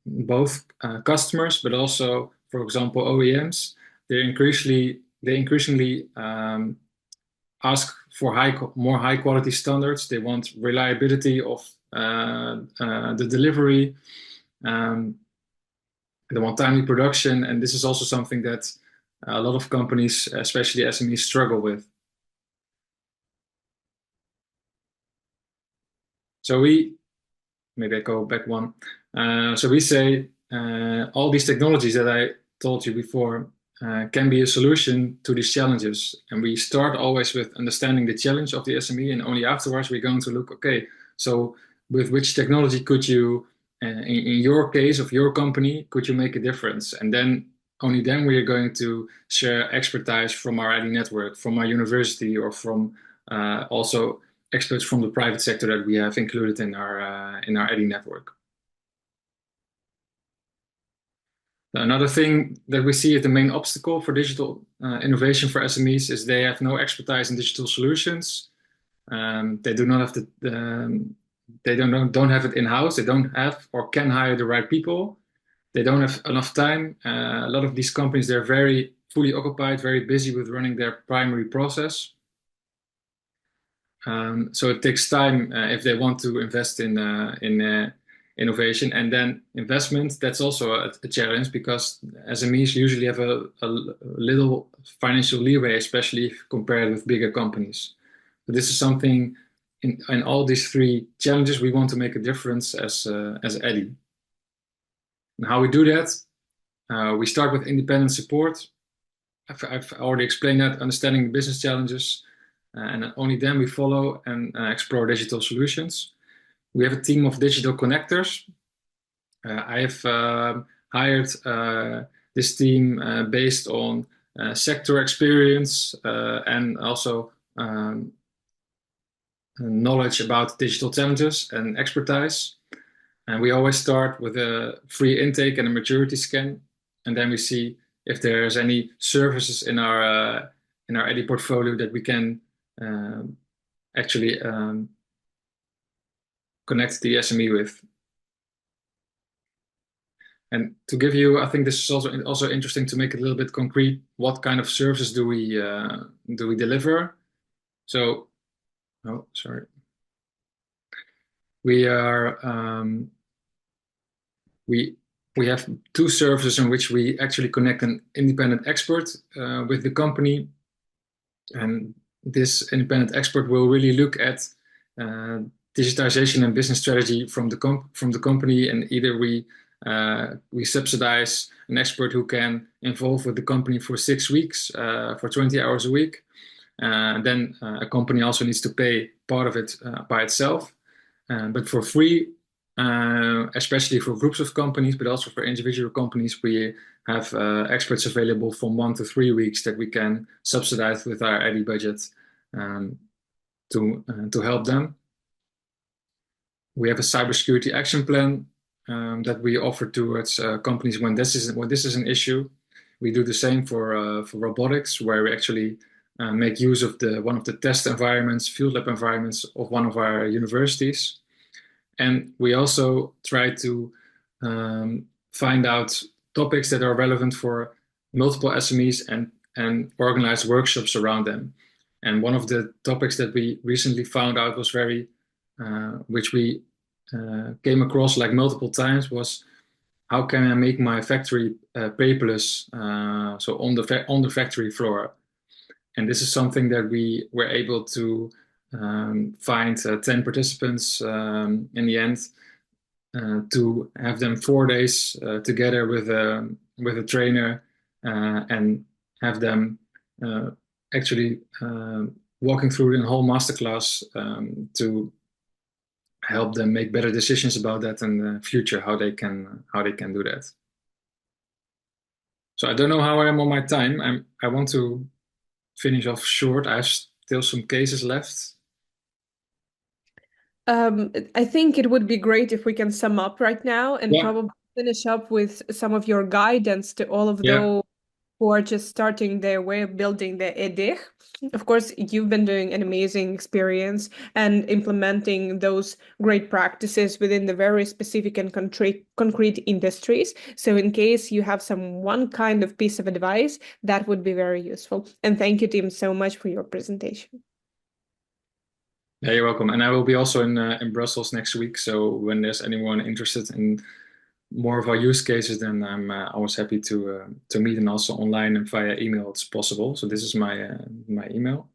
both customers, but also, for example, OEMs, they increasingly ask for more high quality standards. They want reliability of the delivery. They want timely production, and this is also something that a lot of companies, especially SMEs, struggle with. So maybe I go back one. So we say all these technologies that I told you before can be a solution to these challenges. And we start always with understanding the challenge of the SME, and only afterwards we're going to look, okay, so with which technology could you, in your case of your company, could you make a difference? And then only then we are going to share expertise from our EDI network, from our university, or from also experts from the private sector that we have included in our EDI network. Another thing that we see as the main obstacle for digital innovation for SMEs is they have no expertise in digital solutions. They do not have they don't have it in-house. They don't have or can hire the right people. They don't have enough time. A lot of these companies, they're very fully occupied, very busy with running their primary process. So it takes time if they want to invest in innovation. And then investment, that's also a challenge, because SMEs usually have a little financial leeway, especially if compared with bigger companies. So this is something in all these three challenges we want to make a difference as EDI. And how we do that, we start with independent support. I've already explained that, understanding the business challenges, and only then we follow and explore digital solutions. We have a team of digital connectors. I have hired this team based on sector experience and also knowledge about digital challenges and expertise. And we always start with a free intake and a maturity scan, and then we see if there's any services in our EDI portfolio that we can actually connect the SME with. And to give you, I think this is also interesting to make it a little bit concrete. What kind of services do we deliver? So, oh, sorry. We are we have two services in which we actually connect an independent expert with the company, and this independent expert will really look at digitization and business strategy from the company, and either we subsidize an expert who can involve with the company for 6 weeks for 20 hours a week. Then a company also needs to pay part of it by itself, but for free, especially for groups of companies, but also for individual companies, we have experts available from 1 to 3 weeks that we can subsidize with our EDI budget to help them. We have a cybersecurity action plan that we offer towards companies when this is an issue. We do the same for robotics, where we actually make use of one of the test environments, field lab environments of one of our universities. And we also try to find out topics that are relevant for multiple SMEs and organize workshops around them. And one of the topics that we recently found out was which we came across like multiple times, was how can I make my factory paperless, so on the factory floor. And this is something that we were able to find 10 participants in the end, to have them 4 days together with a trainer, and have them actually walking through the whole masterclass to help them make better decisions about that in the future, how they can do that. So I don't know how I am on my time. I want to finish off short. I have still some cases left. I think it would be great if we can sum up right now and probably finish up with some of your guidance to all of those who are just starting their way of building their EDI. Of course, you've been doing an amazing experience and implementing those great practices within the very specific and concrete industries. So in case you have one kind of piece of advice, that would be very useful. And thank you, Tim, so much for your presentation. Yeah, you're welcome. And I will be also in Brussels next week. So when there's anyone interested in more of our use cases, then I'm always happy to meet, and also online and via email it's possible. So this is my email.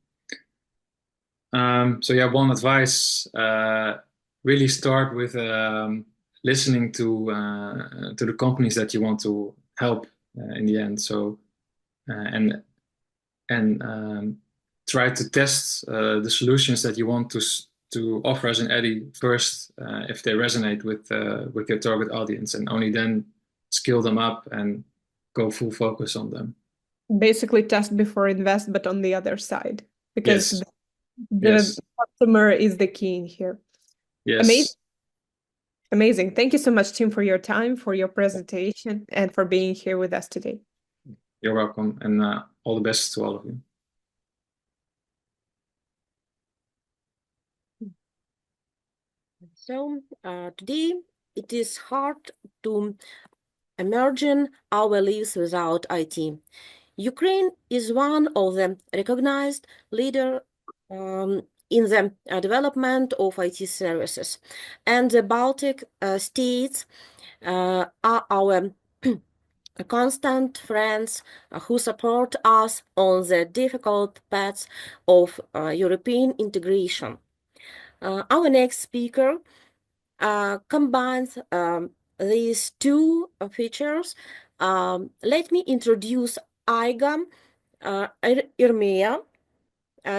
So yeah, one advice: really start with listening to the companies that you want to help in the end. So and try to test the solutions that you want to offer as an EDI first, if they resonate with your target audience, and only then scale them up and go full focus on them. Basically, test before invest, but on the other side, because the customer is the key in here. Yes. Amazing. Amazing. Thank you so much, Tim, for your time, for your presentation, and for being here with us today. You're welcome, and all the best to all of you. So today it is hard to imagine our lives without IT. Ukraine is one of the recognized leaders in the development of IT services, and the Baltic states are our constant friends who support us on the difficult paths of European integration. Our next speaker combines these two features. Let me introduce Aiga Irmija,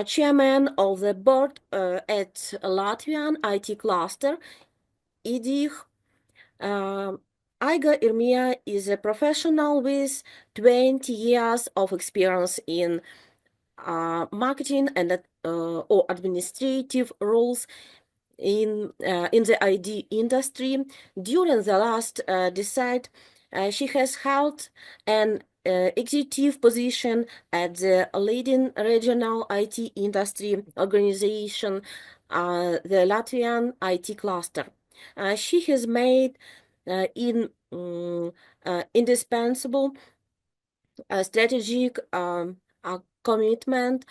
chairman of the board at Latvian IT cluster, IDIH. Aiga Irmija is a professional with 20 years of experience in marketing and or administrative roles in the ID industry. During the last decade, she has held an executive position at the leading regional IT industry organization, the Latvian IT cluster. She has made indispensable strategic commitment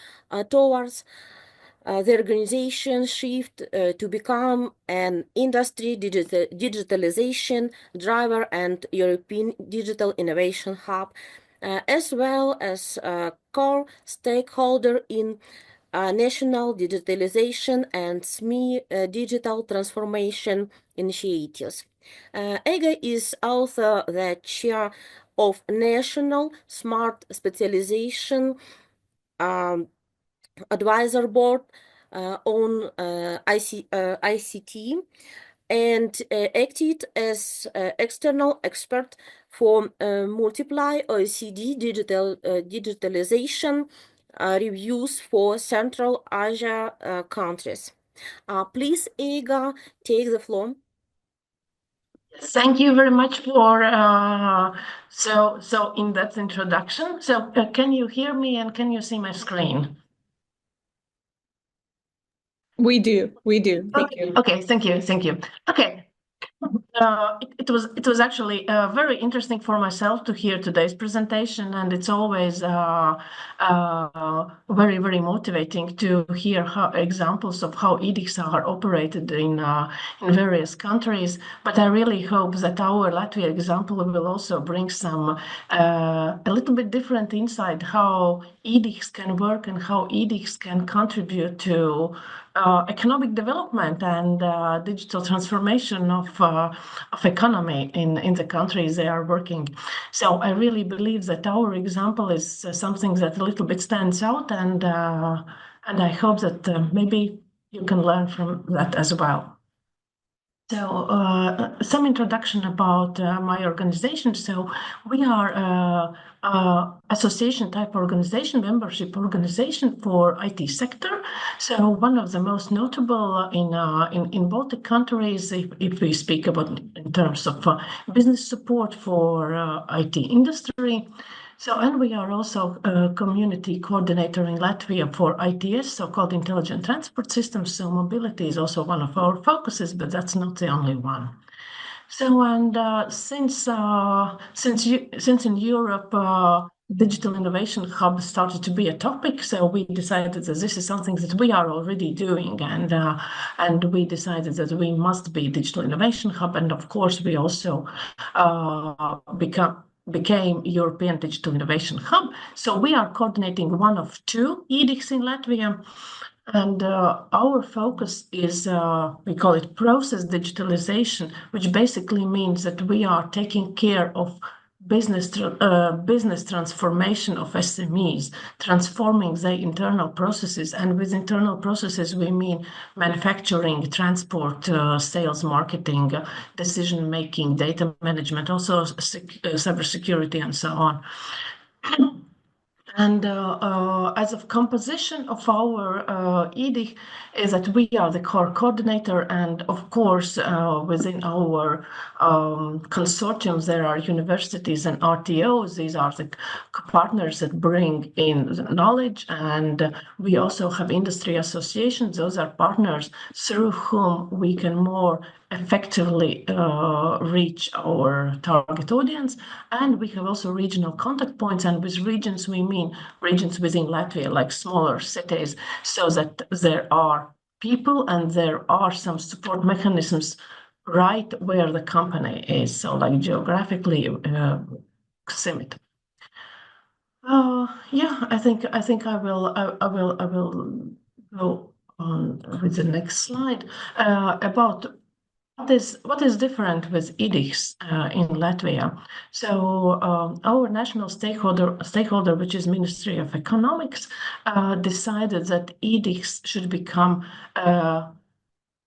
towards the organization shift to become an industry digitalization driver and European digital innovation hub, as well as a core stakeholder in national digitalization and SME digital transformation initiatives. Aiga is also the chair of National Smart Specialization Advisor Board on ICT and acted as external expert for multiple OECD digitalization reviews for Central Asia countries. Please, Aiga, take the floor. Thank you very much for so in-depth introduction. So can you hear me and can you see my screen? We do. Thank you. Okay, thank you. Okay. It was actually very interesting for myself to hear today's presentation, and it's always very motivating to hear examples of how edicts are operated in various countries. But I really hope that our Latvia example will also bring some a little bit different insight how edicts can work and how edicts can contribute to economic development and digital transformation of economy in the countries they are working. So I really believe that our example is something that a little bit stands out, and I hope that maybe you can learn from that as well. So some introduction about my organization. So we are association type organization, membership organization for IT sector. So one of the most notable in Baltic countries, if we speak about in terms of business support for IT industry. So, and we are also a community coordinator in Latvia for ITS, so-called Intelligent Transport Systems. So mobility is also one of our focuses, but that's not the only one. So, and since in Europe, digital innovation hub started to be a topic, so we decided that this is something that we are already doing, and we decided that we must be digital innovation hub, and of course we also became European Digital Innovation Hub. So we are coordinating one of two edicts in Latvia. And our focus is, we call it process digitalization, which basically means that we are taking care of business transformation of SMEs, transforming their internal processes. And with internal processes, we mean manufacturing, transport, sales, marketing, decision-making, data management, also cybersecurity, and so on. And as of composition of our EDIC is that we are the core coordinator, and of course within our consortiums there are universities and RTOs. These are the partners that bring in the knowledge, and we also have industry associations. Those are partners through whom we can more effectively reach our target audience. And we have also regional contact points, and with regions we mean regions within Latvia, like smaller cities, so that there are people and there are some support mechanisms right where the company is, so like geographically proximity. Yeah, I think I will go on with the next slide about what is different with EDICs in Latvia. So our national stakeholder, which is Ministry of Economics, decided that EDICs should become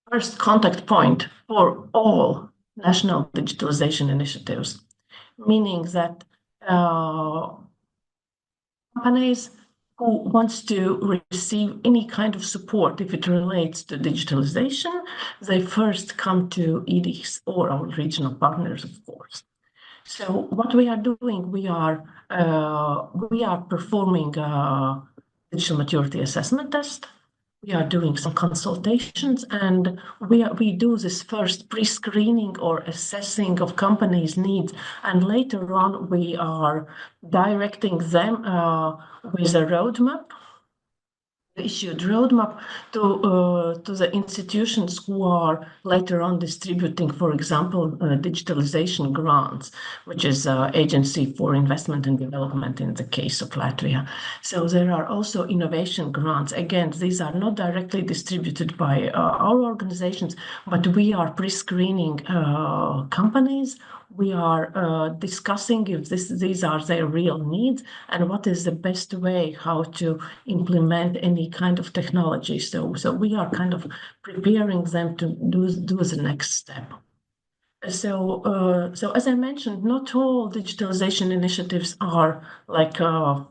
first contact point for all national digitalization initiatives, meaning that companies who wants to receive any kind of support if it relates to digitalization, they first come to EDICs or our regional partners, of course. So what we are doing, we are performing a digital maturity assessment test. We are doing some consultations, and we do this first pre-screening or assessing of companies' needs, and later on we are directing them with a roadmap, issued roadmap to the institutions who are later on distributing, for example, digitalization grants, which is Agency for Investment and Development in the case of Latvia. So there are also innovation grants. Again, these are not directly distributed by our organizations, but we are pre-screening companies. We are discussing if these are their real needs and what is the best way how to implement any kind of technology. So we are kind of preparing them to do the next step. So as I mentioned, not all digitalization initiatives are like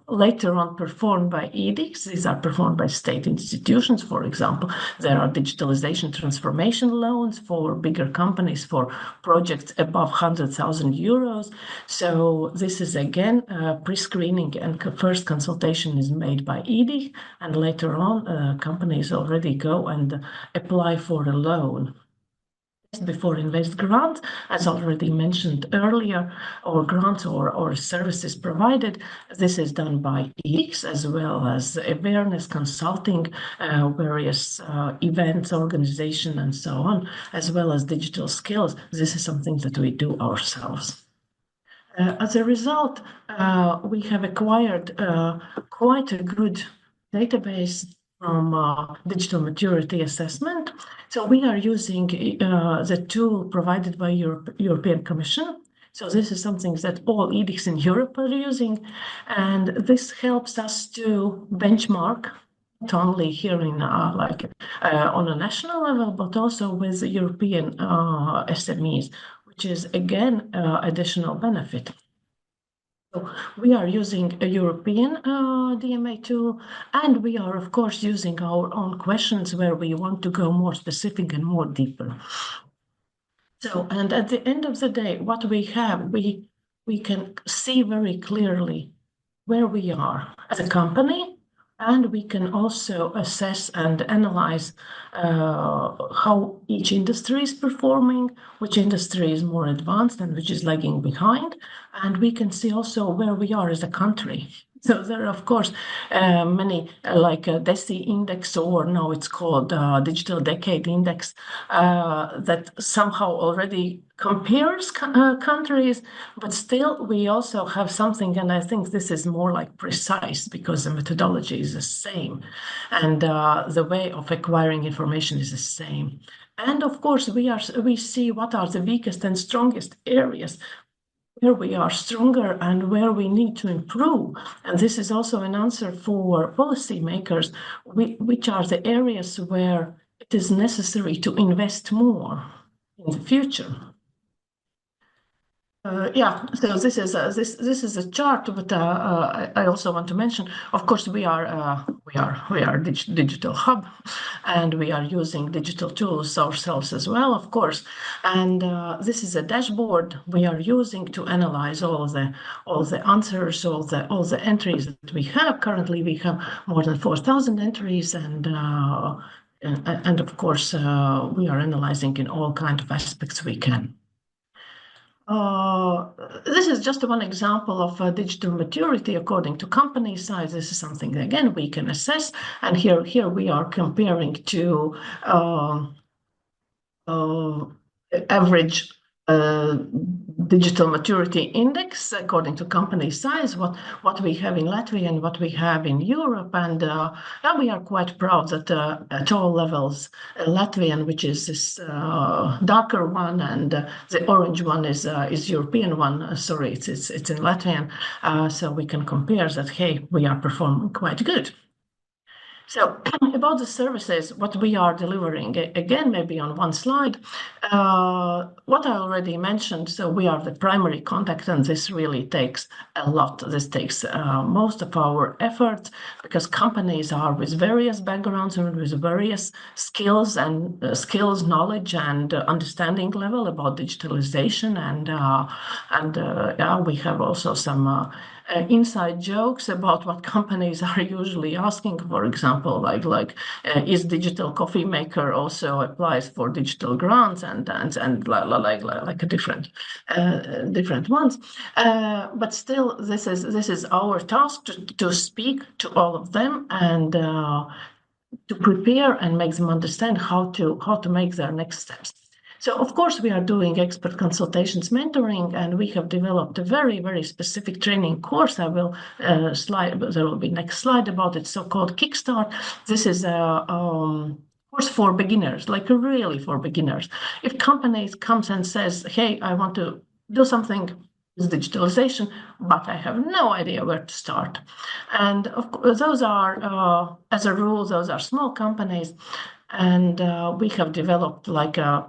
later on performed by EDICs. These are performed by state institutions. For example, there are digitalization transformation loans for bigger companies for projects above 100,000 euros. So this is again pre-screening, and first consultation is made by EDIC, and later on companies already go and apply for a loan. Before invest grant, as already mentioned earlier, or grants or services provided, this is done by EDICs, as well as awareness consulting, various events, organization, and so on, as well as digital skills. This is something that we do ourselves. As a result, we have acquired quite a good database from digital maturity assessment. So we are using the tool provided by European Commission. So this is something that all EDICs in Europe are using, and this helps us to benchmark not only here in on a national level, but also with European SMEs, which is again additional benefit. So we are using a European DMA tool, and we are of course using our own questions where we want to go more specific and more deeper. So, and at the end of the day, what we have, we can see very clearly where we are as a company, and we can also assess and analyze how each industry is performing, which industry is more advanced and which is lagging behind. And we can see also where we are as a country. So there are, of course, many like DESI index, or now it's called Digital Decade Index, that somehow already compares countries, but still we also have something, and I think this is more like precise because the methodology is the same, and the way of acquiring information is the same. And of course, we see what are the weakest and strongest areas, where we are stronger and where we need to improve. And this is also an answer for policymakers, which are the areas where it is necessary to invest more in the future. Yeah, so this is a chart, but I also want to mention, of course, we are digital hub, and we are using digital tools ourselves as well, of course. And this is a dashboard we are using to analyze all the answers, all the entries that we have. Currently, we have more than 4,000 entries, and of course, we are analyzing in all kinds of aspects we can. This is just one example of digital maturity according to company size. This is something, again, we can assess. And here we are comparing to average digital maturity index according to company size, what we have in Latvia and what we have in Europe. And we are quite proud that at all levels, Latvian, which is this darker one, and the orange one is European one. Sorry, it's in Latvian. So we can compare that, hey, we are performing quite good. So about the services, what we are delivering, again, maybe on one slide, what I already mentioned, so we are the primary contact, and this really takes a lot. This takes most of our effort, because companies are with various backgrounds and with various skills, knowledge, and understanding level about digitalization. And we have also some inside jokes about what companies are usually asking. For example, like is digital coffee maker also applies for digital grants, and like a different ones. But still, this is our task to speak to all of them and to prepare and make them understand how to make their next steps. So, of course, we are doing expert consultations, mentoring, and we have developed a very, very specific training course. I will there will be next slide about it, so-called Kickstart. This is a course for beginners, like really for beginners. If companies comes and says, hey, I want to do something with digitalization, but I have no idea where to start. And of course, those are, as a rule, those are small companies. And we have developed like a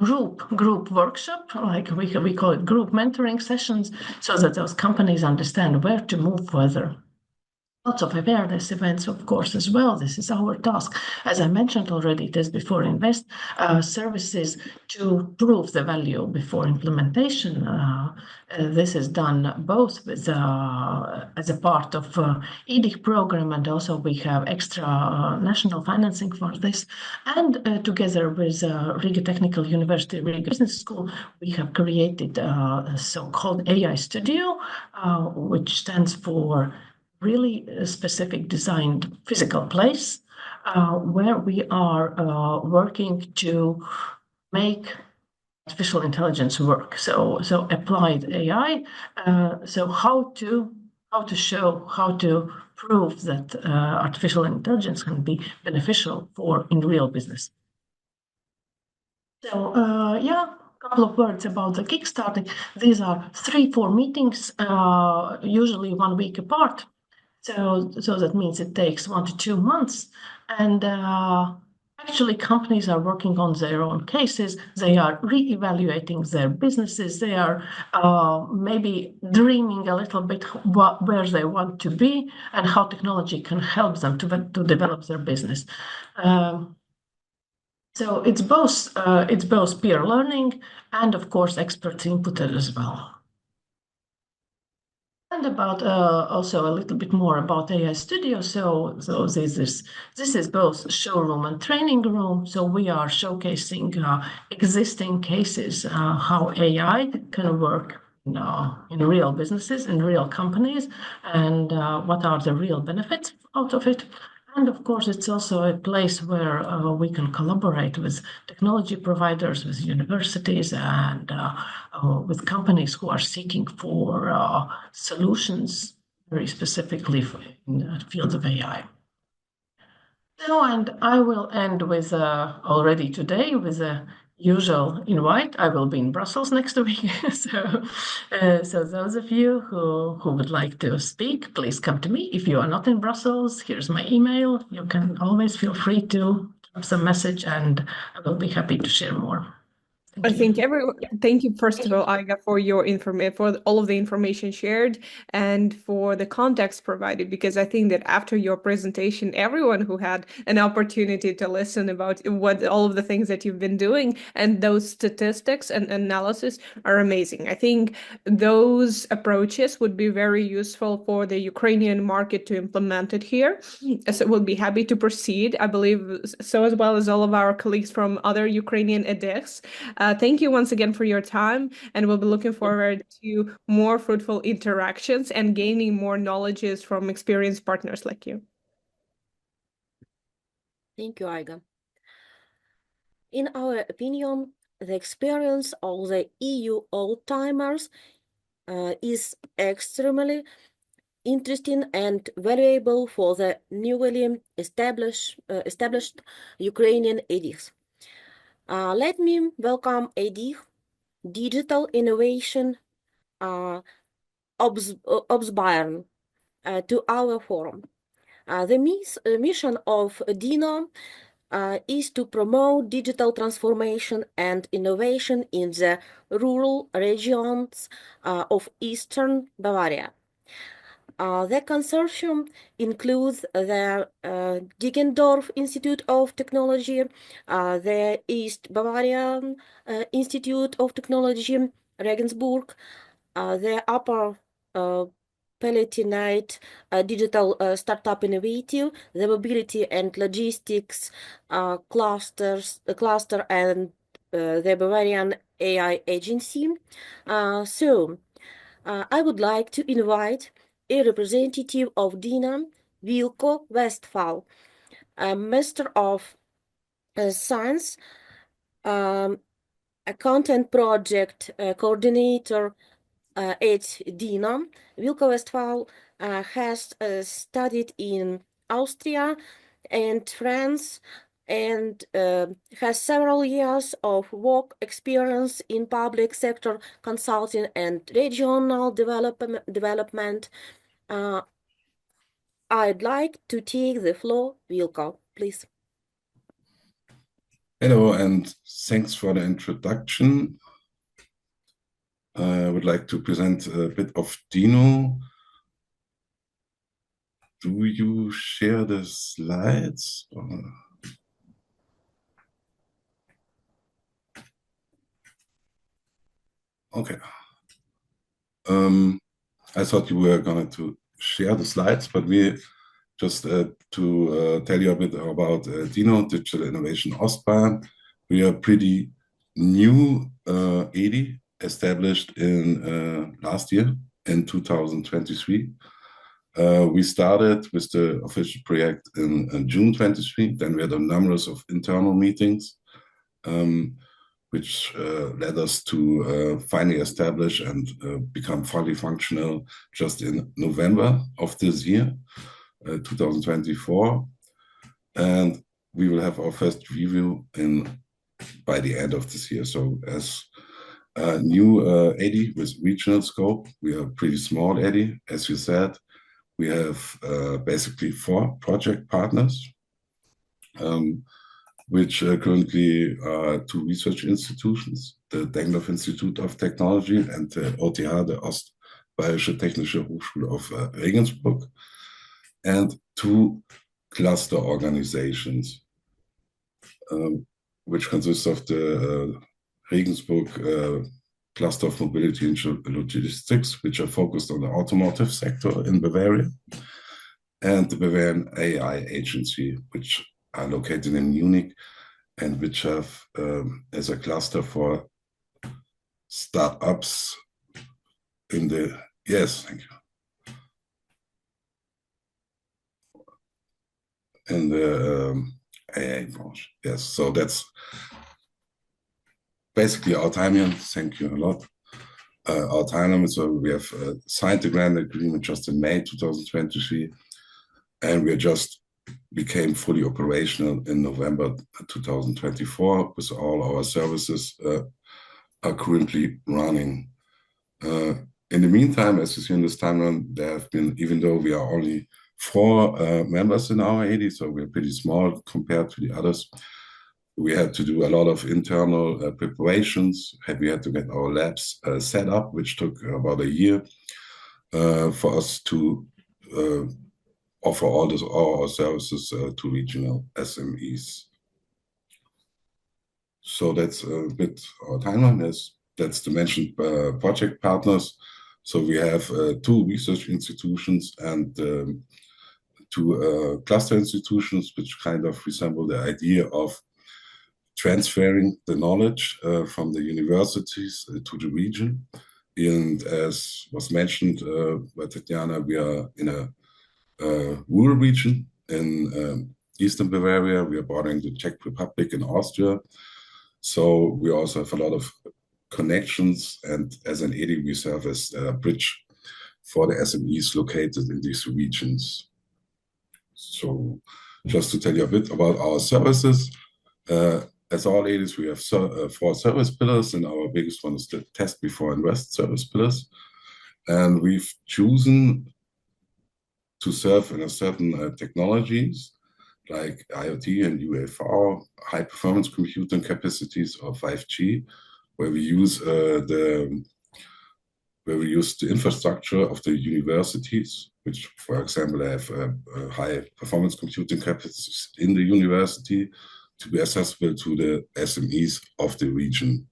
group workshop, like we call it group mentoring sessions, so that those companies understand where to move further. Lots of awareness events, of course, as well. This is our task. As I mentioned already, it is before invest services to prove the value before implementation. This is done both with as a part of EDIC program, and also we have extra national financing for this. And together with Riga Technical University, Riga Business School, we have created a so-called AI Studio, which stands for really specific designed physical place where we are working to make artificial intelligence work. So applied AI. So how to prove that artificial intelligence can be beneficial in real business. So couple of words about the Kickstarting. These are 3-4 meetings, usually 1 week apart. So that means it takes 1 to 2 months. And actually, companies are working on their own cases. They are re-evaluating their businesses. They are maybe dreaming a little bit where they want to be and how technology can help them to develop their business. So it's both peer learning and, of course, expert input as well. And about also a little bit more about AI Studio. So this is both showroom and training room. So we are showcasing existing cases, how AI can work in real businesses, in real companies, and what are the real benefits out of it. And of course, it's also a place where we can collaborate with technology providers, with universities, and with companies who are seeking for solutions very specifically in the field of AI. So, and I will end with already today with a usual invite. I will be in Brussels next week. So those of you who would like to speak, please come to me. If you are not in Brussels, here's my email. You can always feel free to drop some message, and I will be happy to share more. Thank you first of all, Aiga, for your for all of the information shared and for the context provided, because I think that after your presentation, everyone who had an opportunity to listen about what all of the things that you've been doing and those statistics and analysis are amazing. I think those approaches would be very useful for the Ukrainian market to implement it here. So we'll be happy to proceed, I believe, so as well as all of our colleagues from other Ukrainian edX. Thank you once again for your time, and we'll be looking forward to more fruitful interactions and gaining more knowledges from experienced partners like you. Thank you, Aiga. In our opinion, the experience of the EU old-timers is extremely interesting and valuable for the newly established Ukrainian edX. Let me welcome edX, Digital Innovation Obsbayern, to our forum. The mission of DINO is to promote digital transformation and innovation in the rural regions of Eastern Bavaria. The consortium includes the Deggendorf Institute of Technology, the East Bavarian Institute of Technology, Regensburg, the Upper Palatinate Digital Startup Innovative, the Mobility and Logistics Cluster, and the Bavarian AI Agency. I would like to invite a representative of DINO, Wilko Westphal, a Master of Science, a content project coordinator at DINO. Wilko Westphal has studied in Austria and France and has several years of work experience in public sector consulting and regional development. I'd like to take the floor. Wilko, please. Hello, and thanks for the introduction. I would like to present a bit of DINO. Do you share the slides? Okay. I thought you were going to share the slides, but we just to tell you a bit about DINO, Digital Innovation Ostbayern. We are pretty new EDI, established in last year in 2023. We started with the official project in June 23. Then we had a number of internal meetings, which led us to finally establish and become fully functional just in November of this year, 2024. And we will have our first review by the end of this year. So as a new EDI with regional scope, we are pretty small EDI, as you said. We have basically 4 project partners, which currently are 2 research institutions, the Deggendorf Institute of Technology and the OTH, the Ostbayerische Technische Hochschule of Regensburg, and 2 cluster organizations, which consists of the Regensburg Cluster of Mobility and Logistics, which are focused on the automotive sector in Bavaria, and the Bavarian AI Agency, which are located in Munich and which have as a cluster for startups in the, yes, thank you, in the AI branch. Yes, so that's basically our timeline. Thank you a lot. Our timeline, so we have signed the grant agreement just in May 2023, and we just became fully operational in November 2024, with all our services are currently running. In the meantime, as you see in this timeline, there have been, even though we are only 4 members in our EDI, so we're pretty small compared to the others, we had to do a lot of internal preparations. We had to get our labs set up, which took about a year for us to offer all our services to regional SMEs. So that's a bit our timeline. That's the mentioned project partners. So we have 2 research institutions and 2 cluster institutions, which kind of resemble the idea of transferring the knowledge from the universities to the region. And as was mentioned by Tatiana, we are in a rural region in Eastern Bavaria. We are bordering the Czech Republic and Austria. So we also have a lot of connections, and as an EDI, we serve as a bridge for the SMEs located in these regions. So just to tell you a bit about our services, as all EDIs, we have 4 service pillars, and our biggest one is the test before invest service pillars. And we've chosen to serve in a certain technologies like IoT and UAV, high performance computing capacities, or 5G, where we use the infrastructure of the universities, which, for example, have high performance computing capacities in the university to be accessible to the SMEs of the region.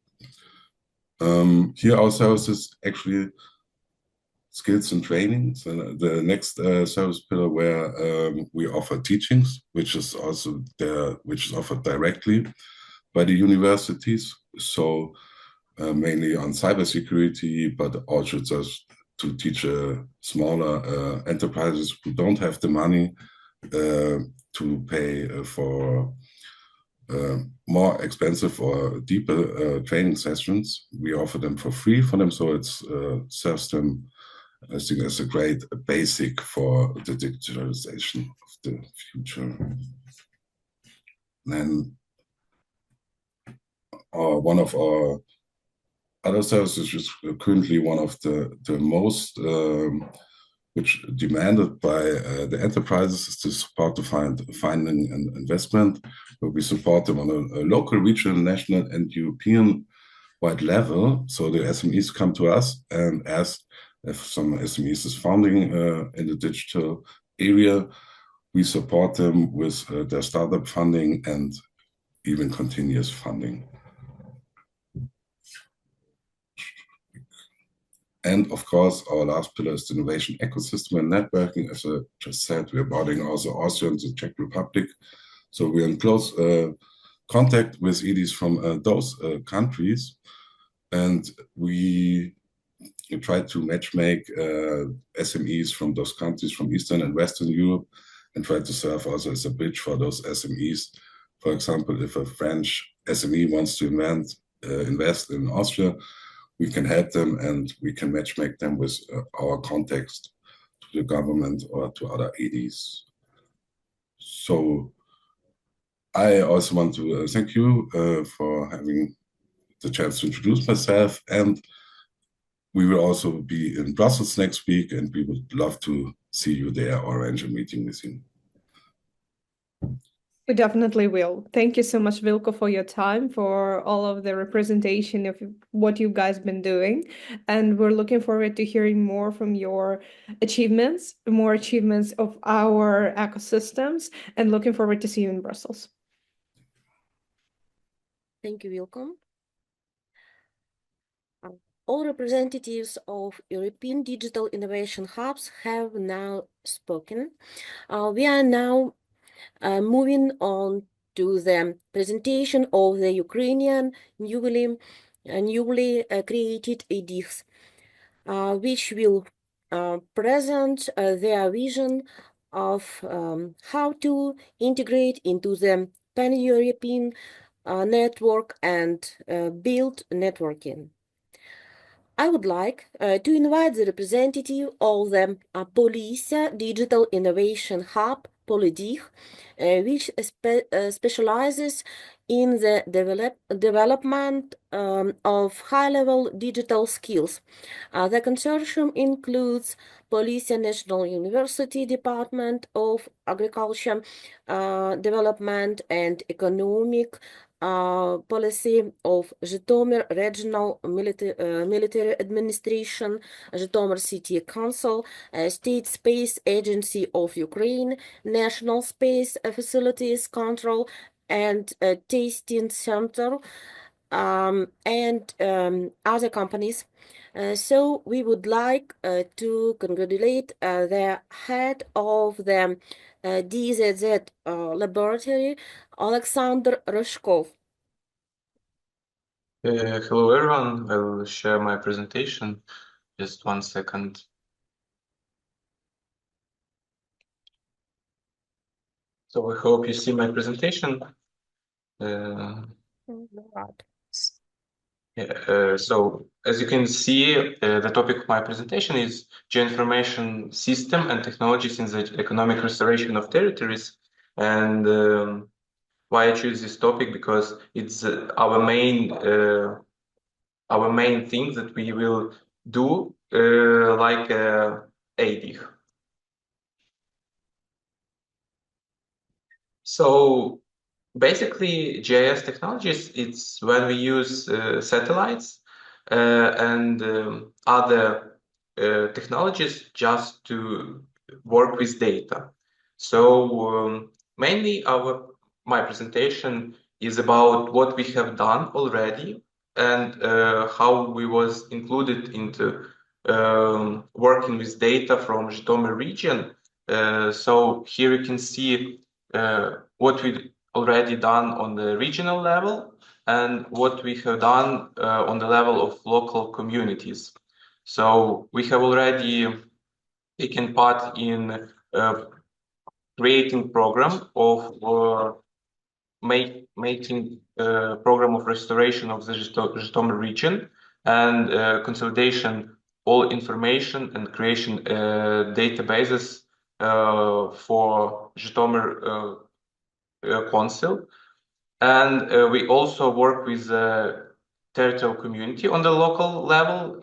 Here our services actually skills and training. So the next service pillar where we offer teachings, which is also offered directly by the universities. So mainly on cybersecurity, but also just to teach smaller enterprises who don't have the money to pay for more expensive or deeper training sessions. We offer them for free for them, so it serves them, I think, as a great basic for the digitalization of the future. Then one of our other services is currently one of the most which demanded by the enterprises is to support the finding and investment, where we support them on a local, regional, national, and European-wide level. So the SMEs come to us and ask if some SMEs is founding in the digital area. We support them with their startup funding and even continuous funding. And of course, our last pillar is the innovation ecosystem and networking. As I just said, we are bordering also Austria and the Czech Republic. So we're in close contact with EDIs from those countries. And we try to matchmake SMEs from those countries, from Eastern and Western Europe, and try to serve also as a bridge for those SMEs. For example, if a French SME wants to invest in Austria, we can help them and we can matchmake them with our context to the government or to other EDs. So I also want to thank you for having the chance to introduce myself, and we will also be in Brussels next week, and we would love to see you there or arrange a meeting with you. We definitely will. Thank you so much, Vilko, for your time, for all of the representation of what you guys been doing. And we're looking forward to hearing more from your achievements, more achievements of our ecosystems, and looking forward to see you in Brussels. Thank you, Vilko. All representatives of European digital innovation hubs have now spoken. We are now moving on to the presentation of the Ukrainian newly created EDIs, which will present their vision of how to integrate into the pan-European network and build networking. I would like to invite the representative of the Polisia Digital Innovation Hub, Polidich, which specializes in the development of high-level digital skills. The consortium includes Polisia National University Department of Agriculture, Development and Economic policy of Zhytomyr Regional Military Administration, Zhytomyr City Council, State Space Agency of Ukraine, National Space Facilities Control and Testing Center, and other companies. So we would like to congratulate the head of the DZZ laboratory, Alexander Ryzhkov. Hello everyone, I will share my presentation. Just 1 second. So I hope you see my presentation. So as you can see, the topic of my presentation is geoinformation system and technologies in the economic restoration of territories. And why I choose this topic, because it's our main thing that we will do like ADIH. So basically, GIS technologies, it's when we use satellites and other technologies just to work with data. So mainly my presentation is about what we have done already and how we was included into working with data from Zhytomyr region. So here you can see what we already done on the regional level and what we have done on the level of local communities. So we have already taken part in creating program of making program of restoration of the Zhytomyr region and consolidation all information and creation databases for Zhytomyr Council. And we also work with the territorial community on the local level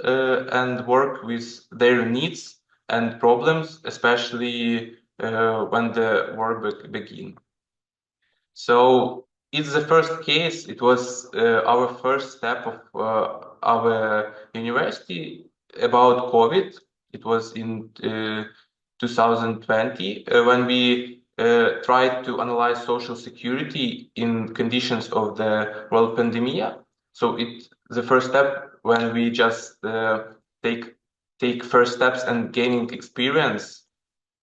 and work with their needs and problems, especially when the war began. So it's the first case. It was our first step of our university about COVID. It was in 2020 when we tried to analyze social security in conditions of the world pandemic. So it's the first step when we just take first steps and gaining experience.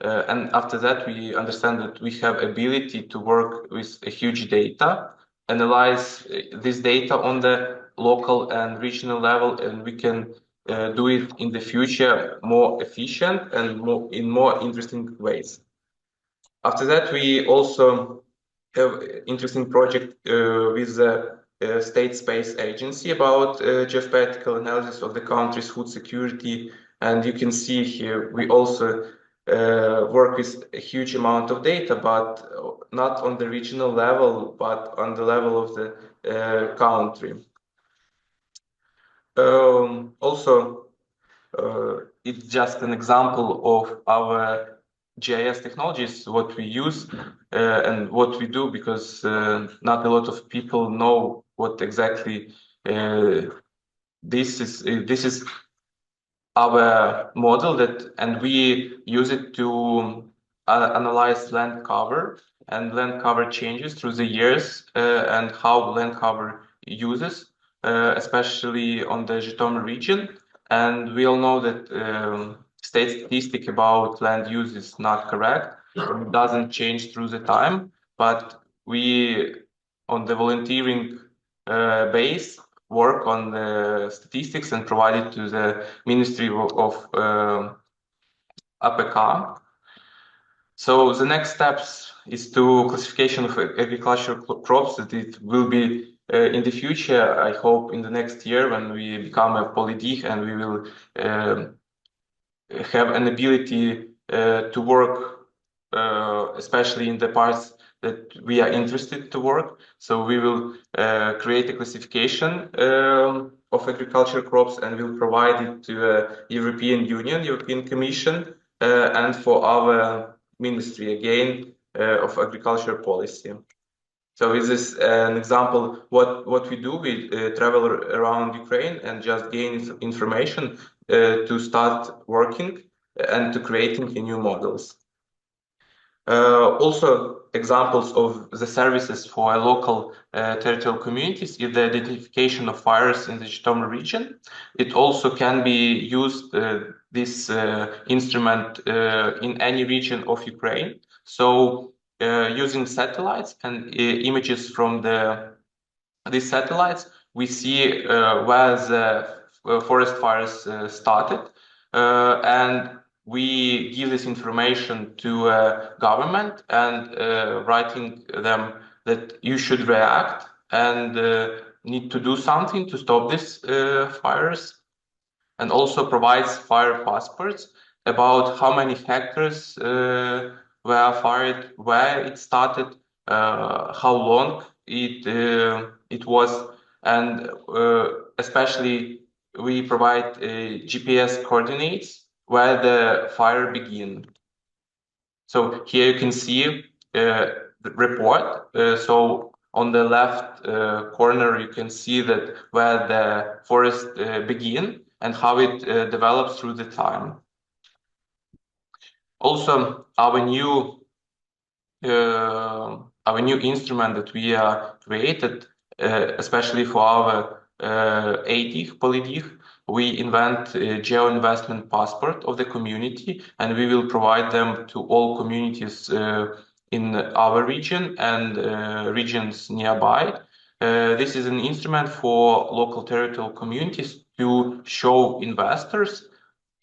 And after that, we understand that we have ability to work with a huge data, analyze this data on the local and regional level, and we can do it in the future more efficient and in more interesting ways. After that, we also have an interesting project with the State Space Agency about geospatial analysis of the country's food security. And you can see here, we also work with a huge amount of data, but not on the regional level, but on the level of the country. Also, it's just an example of our GIS technologies, what we use and what we do, because not a lot of people know what exactly this is our model and we use it to analyze land cover and land cover changes through the years and how land cover uses, especially on the Zhytomyr region. And we all know that state statistic about land use is not correct. It doesn't change through the time, but we, on the volunteering base, work on the statistics and provide it to the Ministry of APK. So the next steps is to classification of agricultural crops, that it will be in the future, I hope in the next year, when we become a PolyDIH and we will have an ability to work, especially in the parts that we are interested to work. So we will create a classification of agricultural crops and will provide it to the European Union, European Commission, and for our ministry again of agriculture policy. So this is an example what we do. We travel around Ukraine and just gain information to start working and to creating new models. Also, examples of the services for local territorial communities is the identification of fires in the Zhytomyr region. It also can be used, this instrument, in any region of Ukraine. So using satellites and images from these satellites, we see where the forest fires started, and we give this information to government and writing them that you should react and need to do something to stop these fires, and also provides fire passports about how many hectares were fired, where it started, how long it was, and especially we provide GPS coordinates where the fire began. So here you can see the report. So on the left corner you can see that where the forest began and how it develops through the time. Also, our new instrument that we created, especially for our ADIG, POLIDIG, we invent a geo-investment passport of the community, and we will provide them to all communities in our region and regions nearby. This is an instrument for local territorial communities to show investors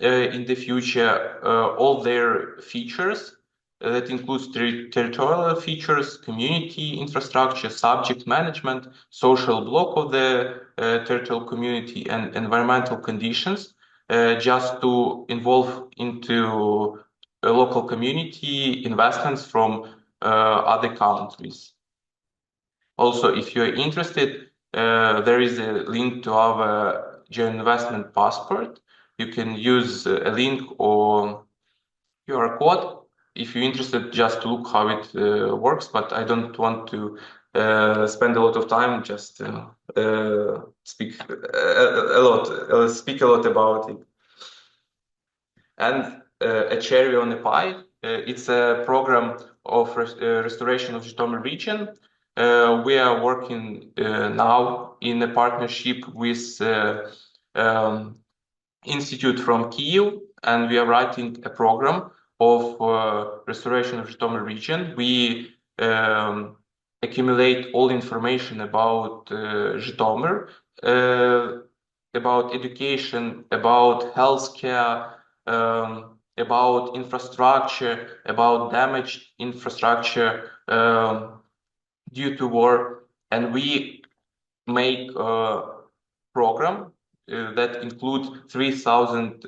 in the future all their features. That includes territorial features, community infrastructure, subject management, social block of the territorial community, and environmental conditions, just to involve into local community investments from other countries. Also, if you're interested, there is a link to our geo-investment passport. You can use a link or QR code if you're interested, just to look how it works, but I don't want to spend a lot of time, just speak a lot about it. And a cherry on the pie, it's a program of restoration of Zhytomyr region. We are working now in a partnership with Institute from Kyiv, and we are writing a program of restoration of Zhytomyr region. We accumulate all information about Zhytomyr, about education, about healthcare, about infrastructure, about damaged infrastructure due to war, and we make a program that includes 3,000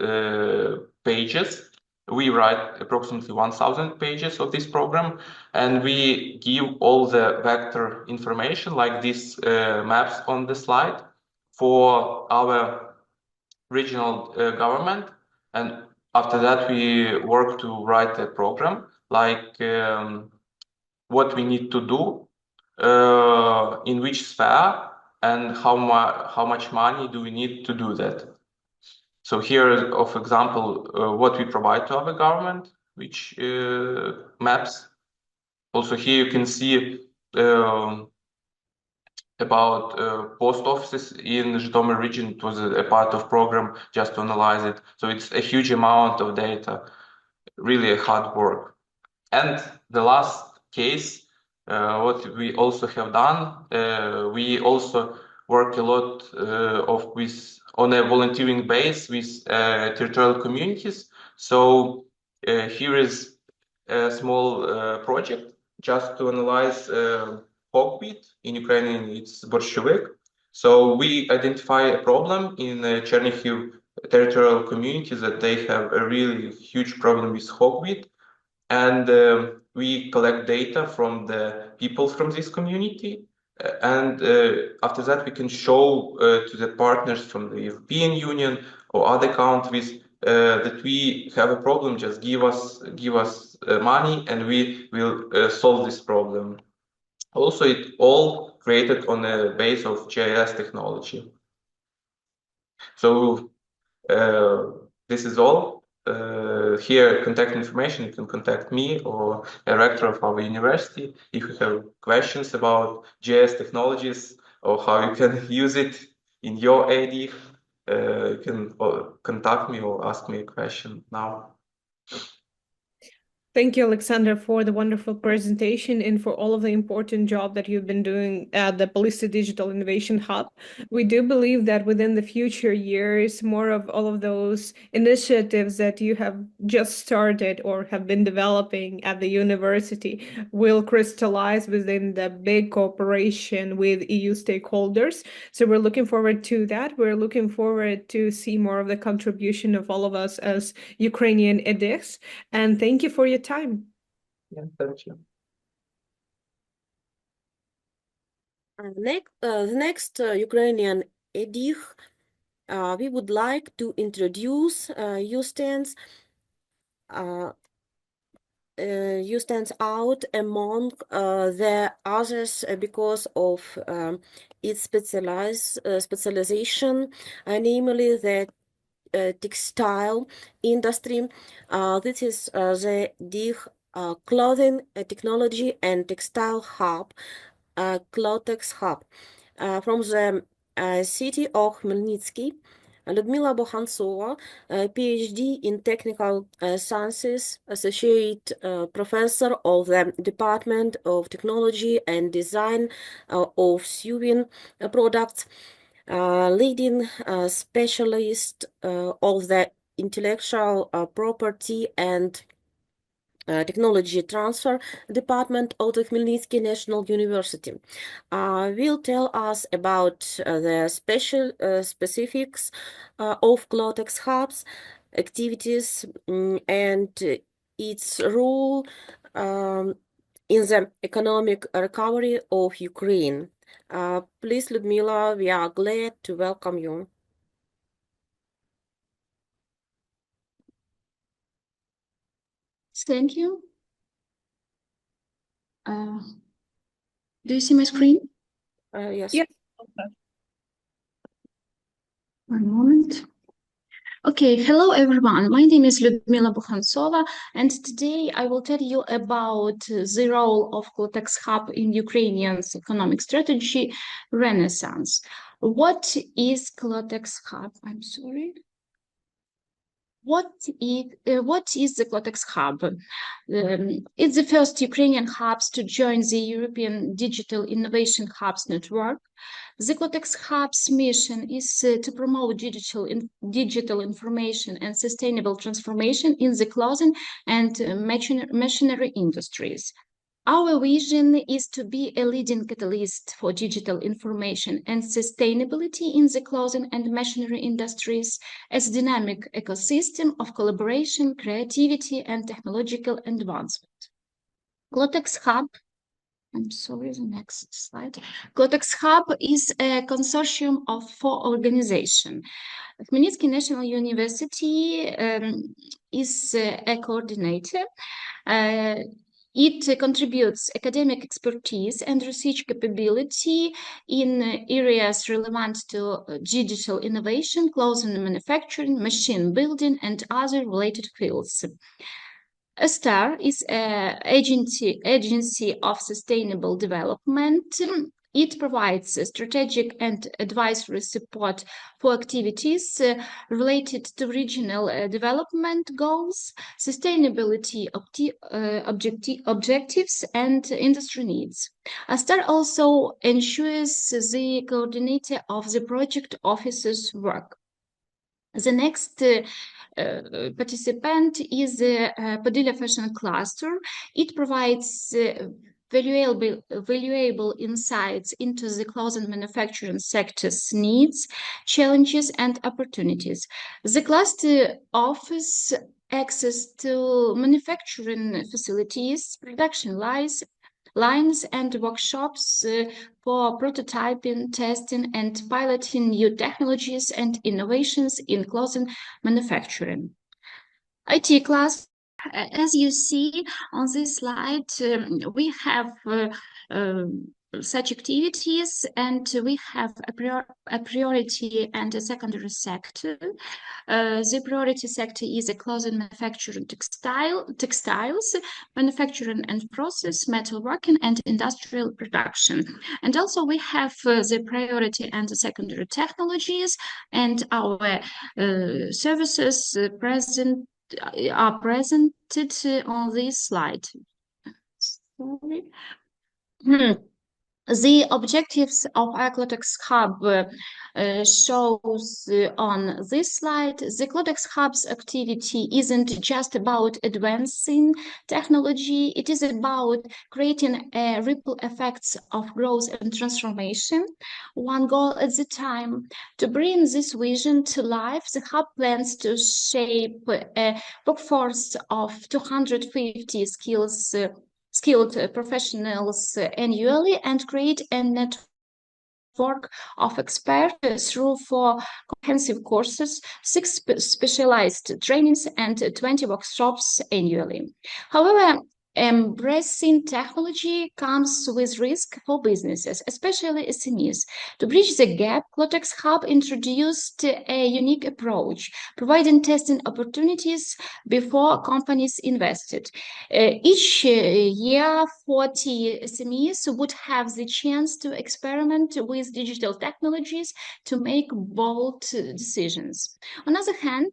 pages. We write approximately 1,000 pages of this program, and we give all the vector information like these maps on the slide for our regional government. And after that, we work to write a program like what we need to do, in which sphere, and how much money do we need to do that. So here, of example, what we provide to our government, which maps. Also here you can see about post offices in Zhytomyr region. It was a part of program just to analyze it. So it's a huge amount of data, really hard work. And the last case, what we also have done, we also work a lot on a volunteering base with territorial communities. So here is a small project just to analyze hawkweed. In Ukrainian, it's borshovik. So we identify a problem in Chernihiv territorial communities that they have a really huge problem with hawkweed. And we collect data from the people from this community. And after that, we can show to the partners from the European Union or other countries that we have a problem. Just give us money, and we will solve this problem. Also, it all created on a base of GIS technology. So this is all. Here, contact information, you can contact me or a rector of our university if you have questions about GIS technologies or how you can use it in your AD. You can contact me or ask me a question now. Thank you, Alexander, for the wonderful presentation and for all of the important job that you've been doing at the Palista Digital Innovation Hub. We do believe that within the future years, more of all of those initiatives that you have just started or have been developing at the university will crystallize within the big cooperation with EU stakeholders. So we're looking forward to that. We're looking forward to see more of the contribution of all of us as Ukrainian edX. And thank you for your time. Yeah, thank you. The next Ukrainian edX, we would like to introduce you stands out among the others because of its specialization, namely the textile industry. This is the DIG Clothing Technology and Textile Hub, Clotex Hub. From the city of Khmelnytsky, Людмила Боханцова, PhD in Technical Sciences, Associate Professor of the Department of Technology and Design of Sewing Products, leading specialist of the Intellectual Property and Technology Transfer Department of the Khmelnytsky National University, will tell us about the specifics of Clotex Hub's activities and its role in the economic recovery of Ukraine. Please, Ludmila, we are glad to welcome you. Thank you. Do you see my screen? Yes. Yes. One moment. Okay, hello everyone. My name is Ludmila Bukhantsova, and today I will tell you about the role of Clotex Hub in Ukrainian's economic strategy renaissance. What is Clotex Hub? I'm sorry. What is the Clotex Hub? It's the first Ukrainian hubs to join the European Digital Innovation Hubs network. The Clotex Hub's mission is to promote digital information and sustainable transformation in the clothing and machinery industries. Our vision is to be a leading catalyst for digital information and sustainability in the clothing and machinery industries as a dynamic ecosystem of collaboration, creativity, and technological advancement. Clotex Hub, I'm sorry, the next slide. Clotex Hub is a consortium of 4 organizations. Khmelnytsky National University is a coordinator. It contributes academic expertise and research capability in areas relevant to digital innovation, clothing manufacturing, machine building, and other related fields. STAR is an agency of sustainable development. It provides strategic and advisory support for activities related to regional development goals, sustainability objectives, and industry needs. STAR also ensures the coordinator of the project officer's work. The next participant is the Podillia Fashion Cluster. It provides valuable insights into the clothing manufacturing sector's needs, challenges, and opportunities. The cluster offers access to manufacturing facilities, production lines and workshops for prototyping, testing, and piloting new technologies and innovations in clothing manufacturing. IT class, as you see on this slide, we have such activities, and we have a priority and a secondary sector. The priority sector is a clothing manufacturing, textiles, manufacturing and process, metalworking, and industrial production. And also we have the priority and the secondary technologies, and our services are presented on this slide. Sorry. The objectives of Clotex Hub shows on this slide. The Clotex Hub's activity isn't just about advancing technology, it is about creating ripple effects of growth and transformation, one goal at a time. To bring this vision to life, the Hub plans to shape a workforce of 250 skilled professionals annually and create a network of experts through 4 comprehensive courses, 6 specialized trainings, and 20 workshops annually. However, embracing technology comes with risk for businesses, especially SMEs. To bridge the gap, Clotex Hub introduced a unique approach, providing testing opportunities before companies invested. Each year, 40 SMEs would have the chance to experiment with digital technologies to make bold decisions. On the other hand,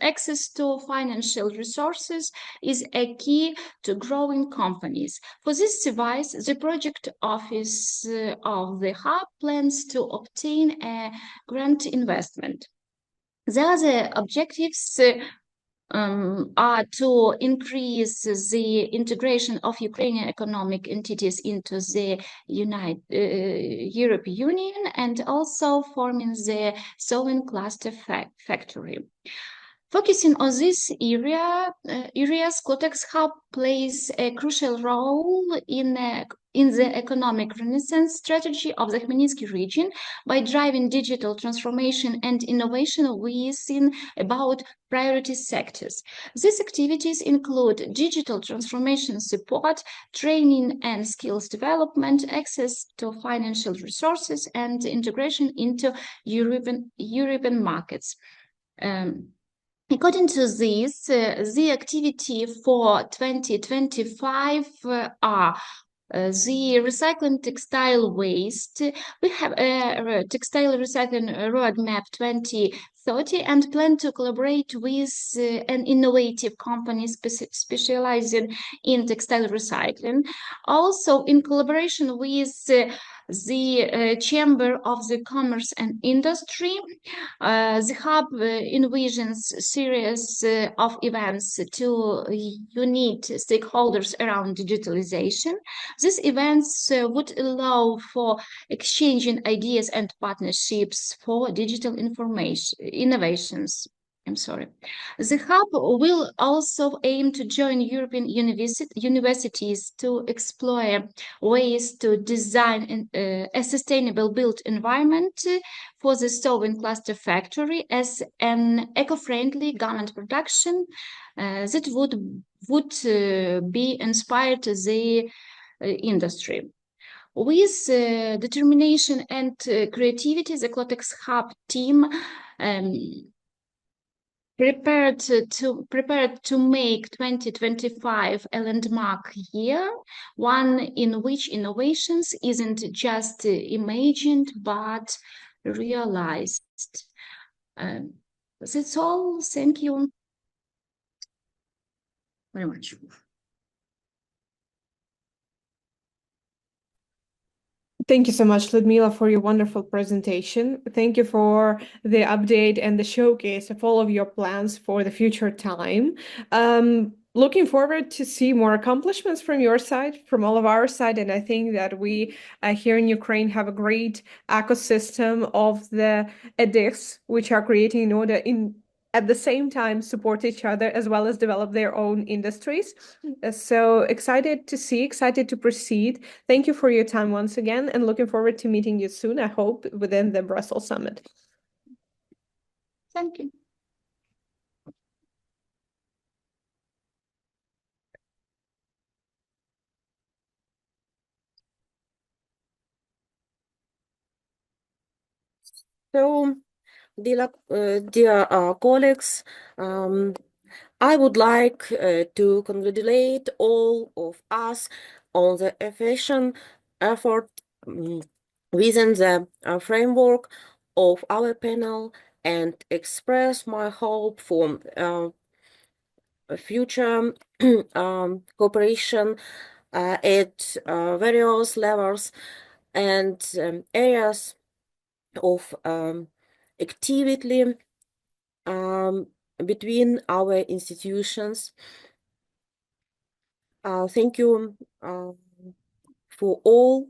access to financial resources is a key to growing companies. For this device, the project office of the Hub plans to obtain a grant investment. The other objectives are to increase the integration of Ukrainian economic entities into the European Union, and also forming the sewing cluster factory. Focusing on this areas, Clotex Hub plays a crucial role in the economic renaissance strategy of the Khmelnytsky region by driving digital transformation and innovation within about priority sectors. These activities include digital transformation support, training and skills development, access to financial resources, and integration into European markets. According to this, the activity for 2025 are the recycling textile waste. We have a textile recycling roadmap 2030 and plan to collaborate with an innovative company specializing in textile recycling. Also, in collaboration with the Chamber of the Commerce and Industry, the Hub envisions a series of events to unite stakeholders around digitalization. These events would allow for exchanging ideas and partnerships for digital innovations. The Hub will also aim to join European universities to explore ways to design a sustainable built environment for the sewing cluster factory as an eco-friendly garment production that would be inspired to the industry. With determination and creativity, the Clotex Hub team prepared to make 2025 a landmark year, one in which innovations isn't just imagined but realized. That's all. Thank you very much. Thank you so much, Ludmila, for your wonderful presentation. Thank you for the update and the showcase of all of your plans for the future time. Looking forward to see more accomplishments from your side, from all of our side, and I think that we here in Ukraine have a great ecosystem of the edX, which are creating in order at the same time support each other as well as develop their own industries. So excited to see, excited to proceed. Thank you for your time once again, and looking forward to meeting you soon, I hope, within the Brussels Summit. Thank you. So, dear colleagues, I would like to congratulate all of us on the efficient effort within the framework of our panel and express my hope for future cooperation at various levels and areas of activity between our institutions. Thank you for all